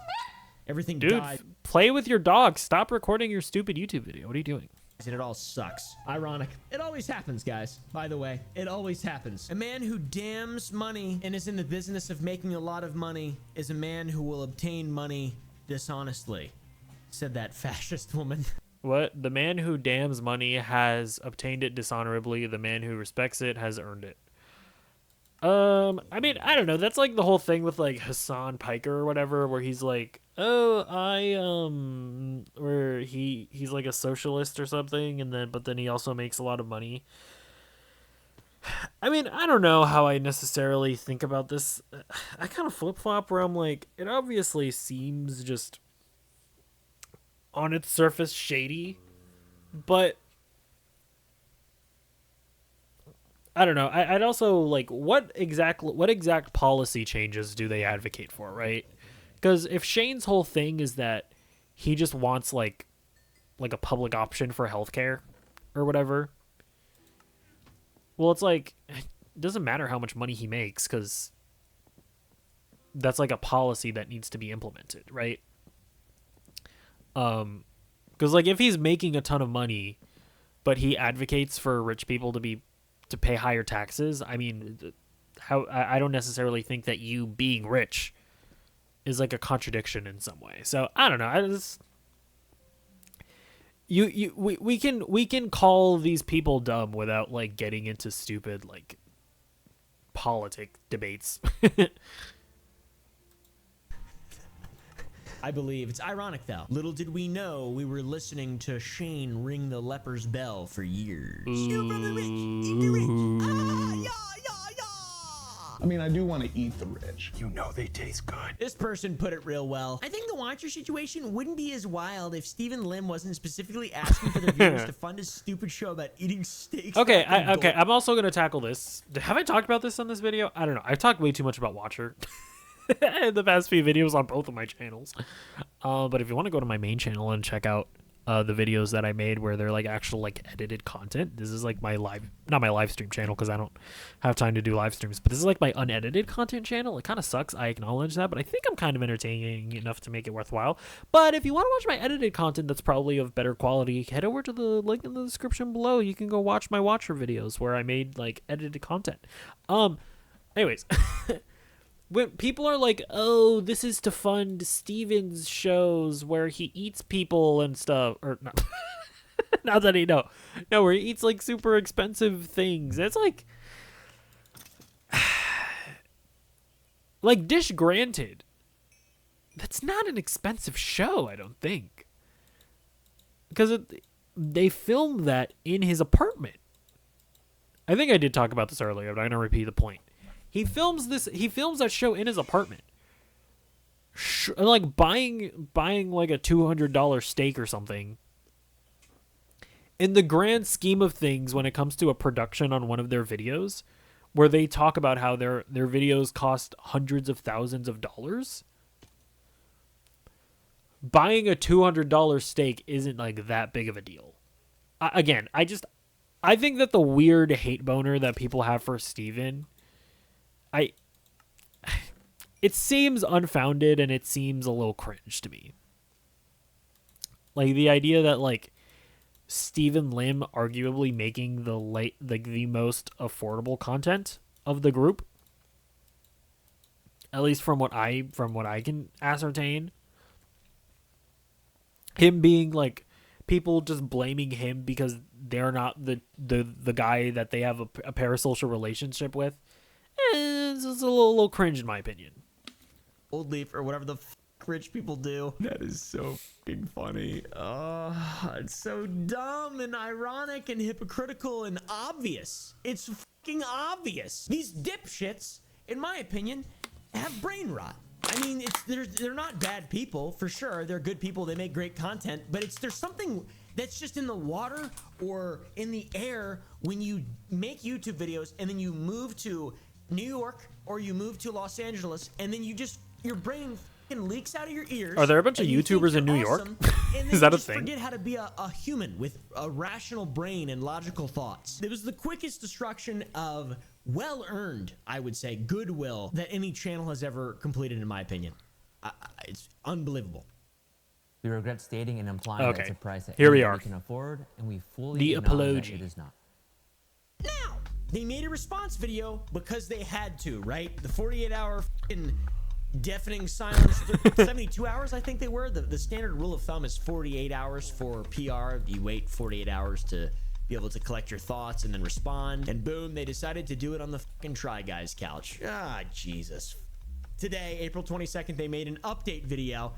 Speaker 3: Everything
Speaker 1: Dude,
Speaker 3: dies.
Speaker 1: Play with your dog. Stop recording your stupid YouTube video. What are you doing?
Speaker 3: And it all sucks. Ironic. It always happens, guys. By the way, it always happens. A man who damns money and is in the business of making a lot of money is a man who will obtain money dishonestly, said that fascist woman.
Speaker 1: What? The man who damns money has obtained it dishonorably. The man who respects it has earned it. I mean, I don't know. That's like the whole thing with like Hassan Piker or whatever, where he's like, oh, where he's like a socialist or something, but then he also makes a lot of money. I mean, I don't know how I necessarily think about this. I kind of flip-flop where I'm like, it obviously seems just on its surface shady, but I don't know. I'd also like what exact policy changes do they advocate for, right? Because if Shane's whole thing is that he just wants like a public option for healthcare or whatever, well, it's like it doesn't matter how much money he makes because that's like a policy that needs to be implemented, right? Because like if he's making a ton of money, but he advocates for rich people to pay higher taxes, I mean, I don't necessarily think that you being rich is like a contradiction in some way. So I don't know. We can call these people dumb without like getting into stupid like politic debates.
Speaker 3: I believe it's ironic though. Little did we know we were listening to Shane ring the leper's bell for years. You from the rich, eat the rich. Ah, yeah.
Speaker 18: I mean, I do want to eat the rich.
Speaker 17: You know they taste good.
Speaker 3: This person put it real well. I think the watcher situation wouldn't be as wild if Stephen Lim wasn't specifically asking for the viewers to fund his stupid show about eating steaks.
Speaker 1: Okay, I'm also gonna tackle this. Have I talked about this on this video? I don't know. I've talked way too much about Watcher in the past few videos on both of my channels. But if you want to go to my main channel and check out the videos that I made where they're like actual like edited content, this is like my not my live stream channel because I don't have time to do live streams, but this is like my unedited content channel. It kind of sucks, I acknowledge that, but I think I'm kind of entertaining enough to make it worthwhile. But if you want to watch my edited content that's probably of better quality, head over to the link in the description below. You can go watch my Watcher videos where I made like edited content. Anyways. When people are like, oh, this is to fund Steven's shows where he eats people and stuff, or not, not that he, no, where he eats like super expensive things. It's like, like Dish Granted, that's not an expensive show, I don't think. Because they filmed that in his apartment. I think I did talk about this earlier, but I'm going to repeat the point. He films that show in his apartment. Like buying like a $200 steak or something. In the grand scheme of things, when it comes to a production on one of their videos, where they talk about how their videos cost hundreds of thousands of dollars, buying a $200 steak isn't like that big of a deal. Again, I think that the weird hate boner that people have for Steven, it seems unfounded and it seems a little cringe to me. Like the idea that like Stephen Lim arguably making the most affordable content of the group. At least from what I can ascertain. Him being like, people just blaming him because they're not the guy that they have a parasocial relationship with. It's a little cringe in my opinion.
Speaker 3: Old leaf or whatever the rich people do. That is so fucking funny. It's so dumb and ironic and hypocritical and obvious. It's fucking obvious. These dipshits, in my opinion, have brain rot. I mean, they're not bad people for sure. They're good people. They make great content, but there's something that's just in the water or in the air when you make YouTube videos and then you move to New York or you move to Los Angeles and then your brain fucking leaks out of your ears.
Speaker 1: Are there a bunch of YouTubers in New York? Is that a thing?
Speaker 3: Forget how to be a human with a rational brain and logical thoughts. It was the quickest destruction of well-earned, I would say, goodwill that any channel has ever completed, in my opinion. It's unbelievable.
Speaker 7: We regret stating and implying that it's a price that
Speaker 1: Here we
Speaker 7: anybody
Speaker 1: are.
Speaker 7: can afford, and we fully
Speaker 1: The
Speaker 7: acknowledge
Speaker 1: apology.
Speaker 7: that it is not.
Speaker 3: Now, they made a response video because they had to, right? The 48-hour fucking deafening silence, 72 hours, I think they were. The standard rule of thumb is 48 hours for PR. You wait 48 hours to be able to collect your thoughts and then respond. And boom, they decided to do it on the fucking Try Guys couch. Jesus. Today, April 22nd, they made an update video.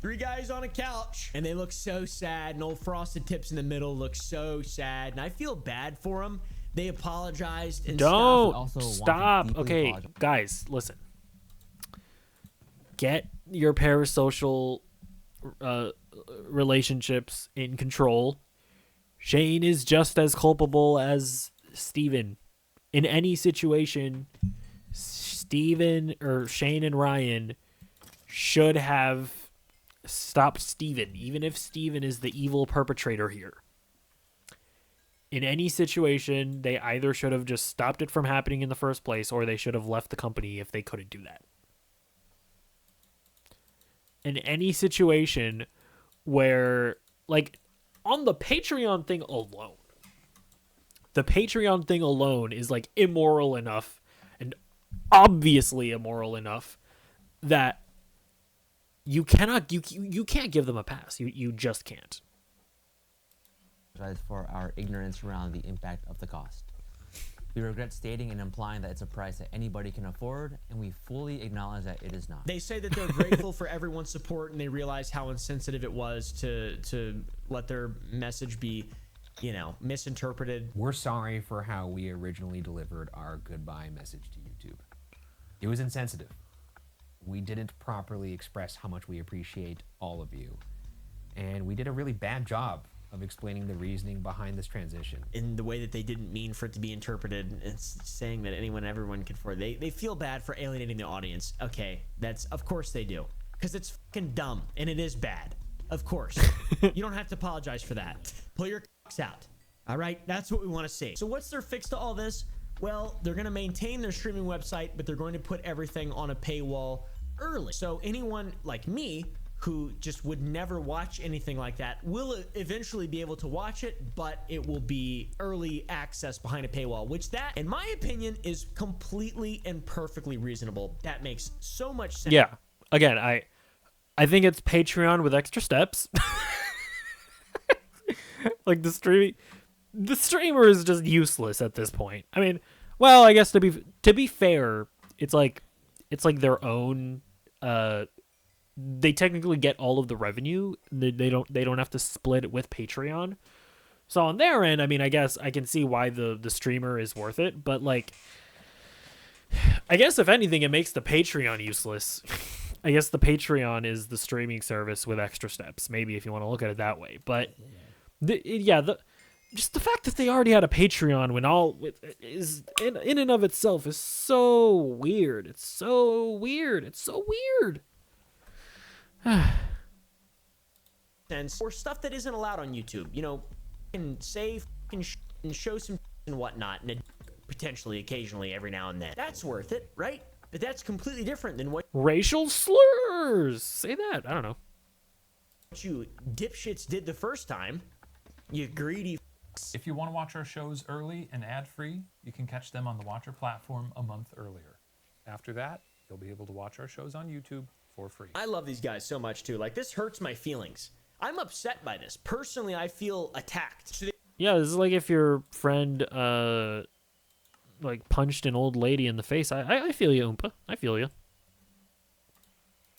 Speaker 3: 3 guys on a couch, and they look so sad, and old Frosted Tips in the middle look so sad, and I feel bad for them. They apologized and
Speaker 1: Don't
Speaker 3: stuff.
Speaker 1: stop. Okay, guys, listen. Get your parasocial relationships in control. Shane is just as culpable as Steven. In any situation, Steven or Shane and Ryan should have stopped Steven, even if Steven is the evil perpetrator here. In any situation, they either should have just stopped it from happening in the first place, or they should have left the company if they couldn't do that. In any situation where, like, on the Patreon thing alone, the Patreon thing alone is, like, immoral enough, and obviously immoral enough, that you cannot, you can't give them a pass. You just can't.
Speaker 7: For our ignorance around the impact of the cost. We regret stating and implying that it's a price that anybody can afford, and we fully acknowledge that it is not.
Speaker 3: They say that they're grateful for everyone's support, and they realize how insensitive it was to let their message be, misinterpreted.
Speaker 8: We're sorry for how we originally delivered our goodbye message to YouTube. It was insensitive. We didn't properly express how much we appreciate all of you. And we did a really bad job of explaining the reasoning behind this transition.
Speaker 3: In the way that they didn't mean for it to be interpreted, it's saying that everyone can afford. They feel bad for alienating the audience. Okay, of course they do. Because it's fucking dumb, and it is bad. Of course. You don't have to apologize for that. Pull your cocks out. All right? That's what we want to see. So what's their fix to all this? Well, they're going to maintain their streaming website, but they're going to put everything on a paywall early. So anyone like me who just would never watch anything like that will eventually be able to watch it, but it will be early access behind a paywall, which that, in my opinion, is completely and perfectly reasonable. That makes so much sense.
Speaker 1: Yeah. Again, I think it's Patreon with extra steps. Like the streamer is just useless at this point. I mean, well, I guess to be fair, it's like their own they technically get all of the revenue. They don't have to split it with Patreon. So on their end, I mean, I guess I can see why the streamer is worth it, but like, I guess if anything, it makes the Patreon useless. I guess the Patreon is the streaming service with extra steps, maybe if you want to look at it that way. But just the fact that they already had a Patreon when all is in and of itself is so weird. It's so weird. It's so weird.
Speaker 3: Or stuff that isn't allowed on YouTube. Can say and show some and whatnot, and potentially, occasionally, every now and then. That's worth it, right? But that's completely different than what
Speaker 1: racial slurs. Say that. I don't know.
Speaker 3: What you dipshits did the first time. You greedy.
Speaker 6: If you want to watch our shows early and ad-free, you can catch them on the Watcher platform a month earlier. After that, you'll be able to watch our shows on YouTube for free.
Speaker 3: I love these guys so much too. Like, this hurts my feelings. I'm upset by this. Personally, I feel attacked.
Speaker 1: Yeah, this is like if your friend like punched an old lady in the face. I feel you, Oompa. I feel you.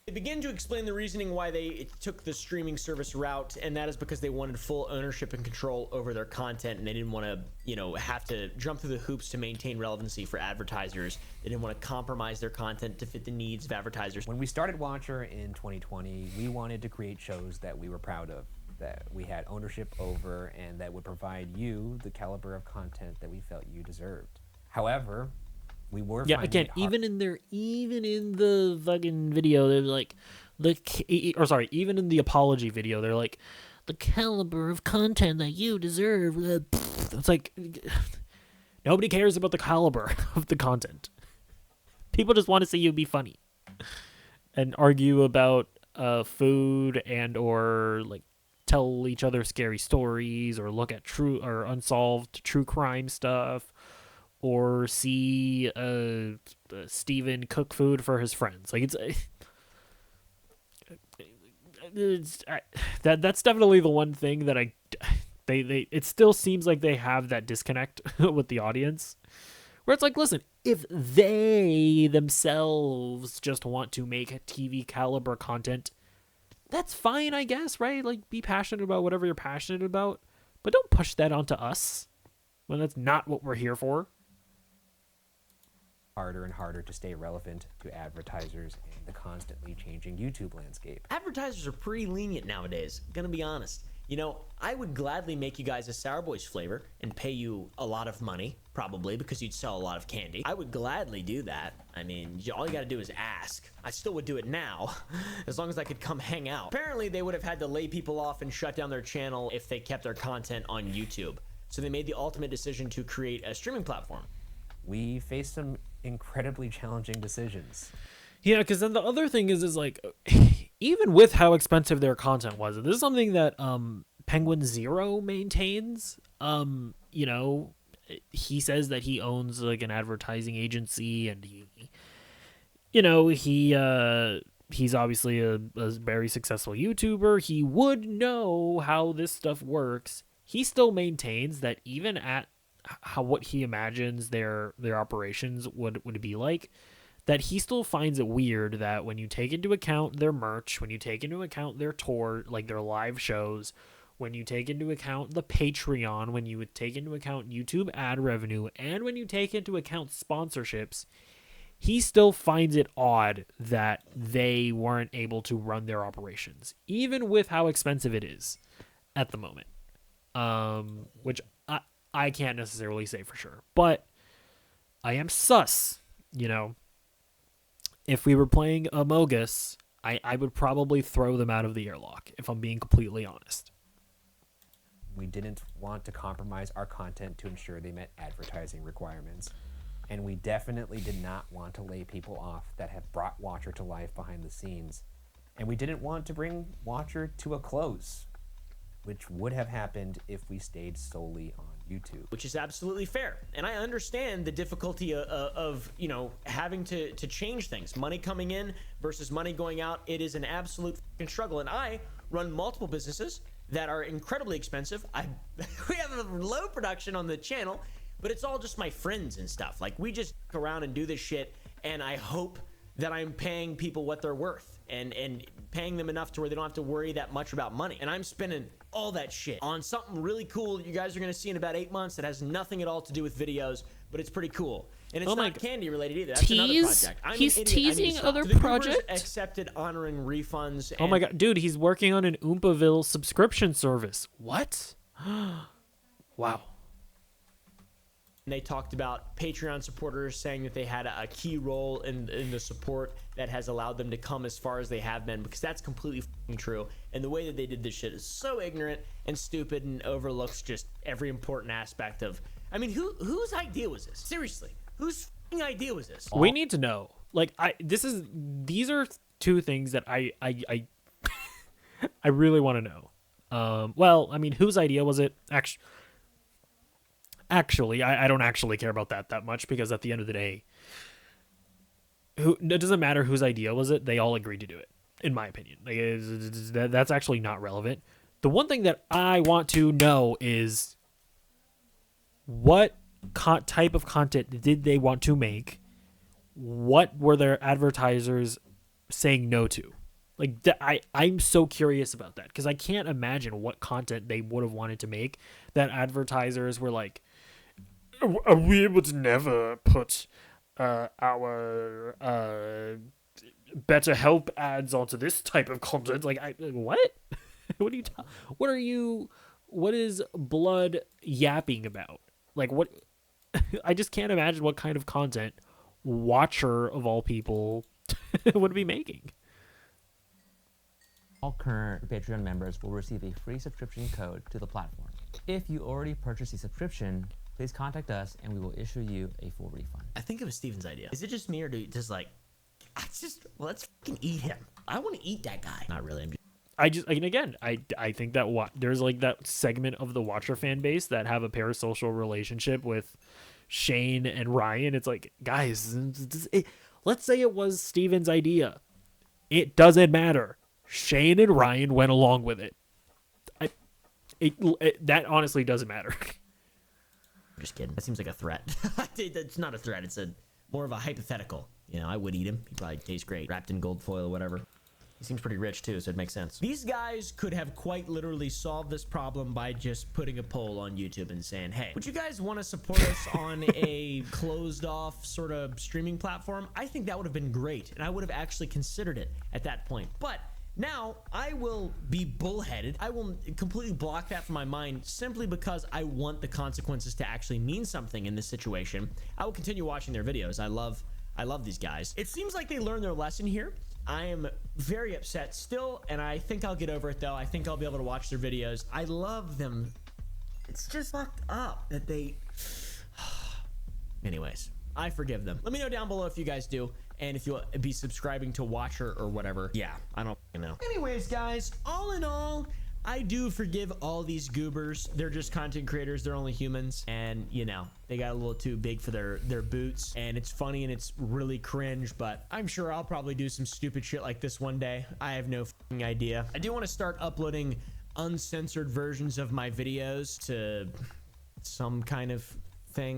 Speaker 3: They begin to explain the reasoning why they took the streaming service route, and that is because they wanted full ownership and control over their content, and they didn't want to, you know, have to jump through the hoops to maintain relevancy for advertisers. They didn't want to compromise their content to fit the needs of advertisers.
Speaker 22: When we started Watcher in 2020, we wanted to create shows that we were proud of, that we had ownership over, and that would provide you the caliber of content that we felt you deserved. However, we were
Speaker 1: again, even in the fucking video, they're like even in the apology video, they're like, the caliber of content that you deserve. It's like, nobody cares about the caliber of the content. People just want to see you be funny and argue about food and or like tell each other scary stories or look at true or unsolved true crime stuff. Or see Steven cook food for his friends. Like that's definitely the one thing that they it still seems like they have that disconnect with the audience, where it's like, listen, if they themselves just want to make TV caliber content, that's fine, I guess, right? Like, be passionate about whatever you're passionate about, but don't push that onto us when that's not what we're here for.
Speaker 22: Harder and harder to stay relevant to advertisers and the constantly changing YouTube landscape.
Speaker 3: Advertisers are pretty lenient nowadays, gonna be honest. You know, I would gladly make you guys a Sour Boys flavor and pay you a lot of money, probably, because you'd sell a lot of candy. I would gladly do that. I mean, all you gotta do is ask. I still would do it now, as long as I could come hang out. Apparently, they would have had to lay people off and shut down their channel if they kept their content on YouTube. So they made the ultimate decision to create a streaming platform.
Speaker 22: We faced some incredibly challenging decisions.
Speaker 1: Yeah, because then the other thing is like, even with how expensive their content was, this is something that Penguin Zero maintains. You know, he says that he owns like an advertising agency, and he's obviously a very successful YouTuber. He would know how this stuff works. He still maintains that even at what he imagines their operations would be like, that he still finds it weird that when you take into account their merch, when you take into account their tour, like their live shows, when you take into account the Patreon, when you would take into account YouTube ad revenue, and when you take into account sponsorships, he still finds it odd that they weren't able to run their operations, even with how expensive it is at the moment. Which I can't necessarily say for sure, but I am sus, you know. If we were playing Amogus, I would probably throw them out of the airlock, if I'm being completely honest.
Speaker 22: We didn't want to compromise our content to ensure they met advertising requirements. And we definitely did not want to lay people off that have brought Watcher to life behind the scenes. And we didn't want to bring Watcher to a close, which would have happened if we stayed solely on YouTube.
Speaker 3: Which is absolutely fair. And I understand the difficulty of you know, having to change things. Money coming in versus money going out. It is an absolute fucking struggle. And I run multiple businesses that are incredibly expensive. We have a low production on the channel, but it's all just my friends and stuff. Like, we just go around and do this shit, and I hope that I'm paying people what they're worth and paying them enough to where they don't have to worry that much about money. And I'm spending all that shit on something really cool you guys are going to see in about 8 months that has nothing at all to do with videos, but it's pretty cool. And it's not candy related either. That's another project.
Speaker 1: He's teasing other
Speaker 3: the
Speaker 1: projects?
Speaker 3: accepted honoring refunds.
Speaker 1: Oh my god, dude, he's working on an Oompaville subscription service. What? Wow.
Speaker 3: And they talked about Patreon supporters saying that they had a key role in the support that has allowed them to come as far as they have been, because that's completely f***ing true. And the way that they did this shit is so ignorant and stupid and overlooks just every important aspect of... I mean, whose idea was this? Seriously, whose f***ing idea was this?
Speaker 1: We need to know. Like, these are two things that I really want to know. Well, I mean, whose idea was it? Actually, I don't actually care about that much, because at the end of the day, it doesn't matter whose idea was it. They all agreed to do it, in my opinion. Like, that's actually not relevant. The one thing that I want to know is what type of content did they want to make? What were their advertisers saying no to? Like, I'm so curious about that, because I can't imagine what content they would have wanted to make that advertisers were like, we would never put our better help ads onto this type of content. Like, what? What are you? What is blood yapping about? Like, what? I just can't imagine what kind of content Watcher of all people would be making.
Speaker 7: All current Patreon members will receive a free subscription code to the platform. If you already purchased a subscription, please contact us and we will issue you a full refund.
Speaker 3: I think it was Steven's idea. Is it just me, or do you just like, let's fucking eat him? I want to eat that guy. Not really.
Speaker 1: I think that there's like that segment of the Watcher fan base that have a parasocial relationship with Shane and Ryan. It's like, guys, let's say it was Steven's idea. It doesn't matter. Shane and Ryan went along with it. That honestly doesn't matter.
Speaker 3: I'm just kidding. That seems like a threat. It's not a threat. It's more of a hypothetical. You know, I would eat him. He probably tastes great, wrapped in gold foil or whatever. He seems pretty rich too, so it makes sense. These guys could have quite literally solved this problem by just putting a poll on YouTube and saying, hey, would you guys want to support us on a closed off sort of streaming platform? I think that would have been great, and I would have actually considered it at that point. But now I will be bullheaded. I will completely block that from my mind simply because I want the consequences to actually mean something in this situation. I will continue watching their videos. I love these guys. It seems like they learned their lesson here. I am very upset still, and I think I'll get over it though. I think I'll be able to watch their videos. I love them. It's just fucked up that they... Anyways, I forgive them. Let me know down below if you guys do, and if you'll be subscribing to Watcher or whatever. Yeah, I don't know. Anyways, guys, all in all, I do forgive all these goobers. They're just content creators. They're only humans. And, you know, they got a little too big for their boots. And it's funny and it's really cringe, but I'm sure I'll probably do some stupid shit like this one day. I have no fucking idea. I do want to start uploading uncensored versions of my videos to some kind of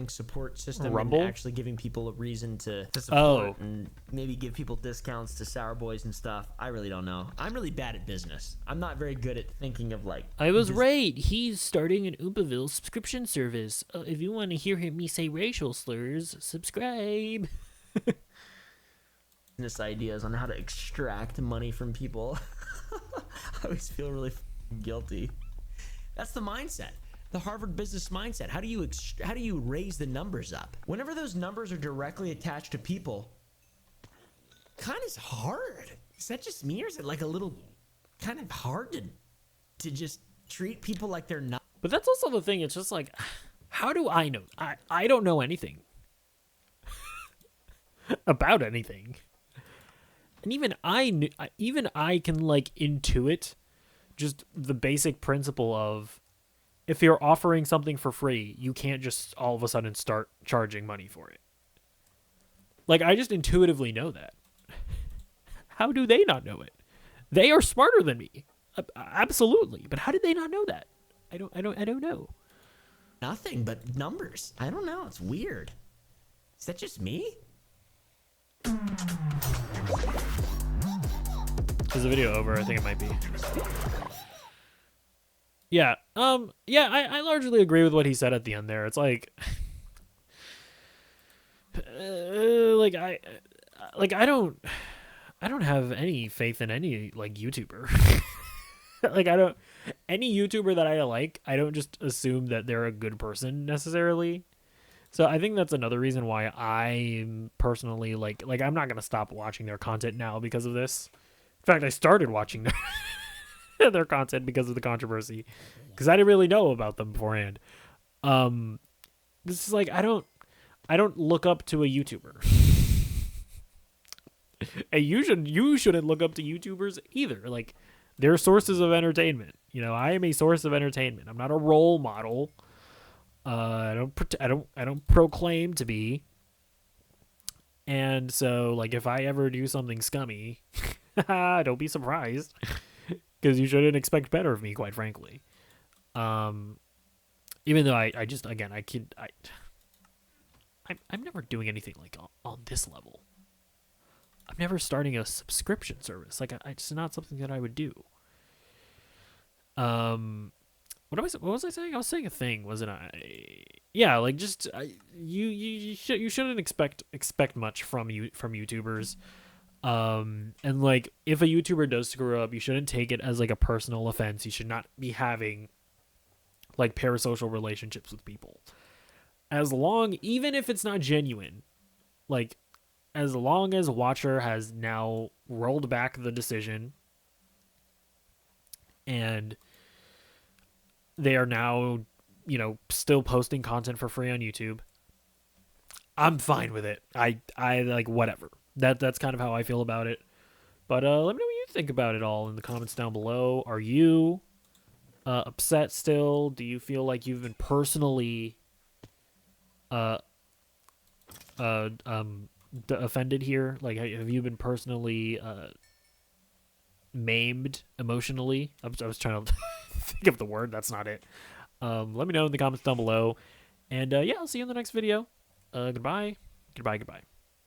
Speaker 3: support system.
Speaker 1: Rumble?
Speaker 3: And actually giving people a reason to support and maybe give people discounts to Sour Boys and stuff. I really don't know. I'm really bad at business. I'm not very good at thinking of like...
Speaker 1: I was right. He's starting an Oompaville subscription service. If you want to hear me say racial slurs, subscribe.
Speaker 3: Business ideas on how to extract money from people. I always feel really guilty. That's the mindset. The Harvard business mindset. How do you raise the numbers up? Whenever those numbers are directly attached to people, kind of hard. Is that just me, or is it like a little kind of hard to just treat people like they're not?
Speaker 1: But that's also the thing. It's just like, how do I know? I don't know anything about anything, and even I can like intuit just the basic principle of, if you're offering something for free, you can't just all of a sudden start charging money for it. Like, I just intuitively know that. How do they not know it? They are smarter than me. Absolutely. But how did they not know that? I don't know.
Speaker 3: Nothing but numbers. I don't know. It's weird. Is that just me?
Speaker 1: Is the video over? I think it might be. Yeah. Yeah, I largely agree with what he said at the end there. It's like, I don't have any faith in any like YouTuber. Like, any YouTuber that I don't just assume that they're a good person necessarily. So I think that's another reason why I'm personally like I'm not going to stop watching their content now because of this. In fact, I started watching their content because of the controversy, because I didn't really know about them beforehand. This is like, I don't look up to a YouTuber. And you shouldn't look up to YouTubers either. Like, they're sources of entertainment. You know, I am a source of entertainment. I'm not a role model. I don't proclaim to be. And so, like, if I ever do something scummy, don't be surprised, because you shouldn't expect better of me, quite frankly. Even though I just, again, I'm never doing anything like on this level. I'm never starting a subscription service. Like, it's not something that I would do. What was I saying? I was saying a thing, wasn't I? Yeah, like, just you shouldn't expect much from YouTubers. And like, if a YouTuber does screw up, you shouldn't take it as like a personal offense. You should not be having like parasocial relationships with people. Even if it's not genuine, like, as long as Watcher has now rolled back the decision and they are now, you know, still posting content for free on YouTube, I'm fine with it. I like, whatever. That's kind of how I feel about it. But let me know what you think about it all in the comments down below. Are you upset still? Do you feel like you've been personally offended here? Like, have you been personally maimed emotionally? I was trying to think of the word. That's not it. Let me know in the comments down below. And yeah, I'll see you in the next video. Goodbye. Goodbye.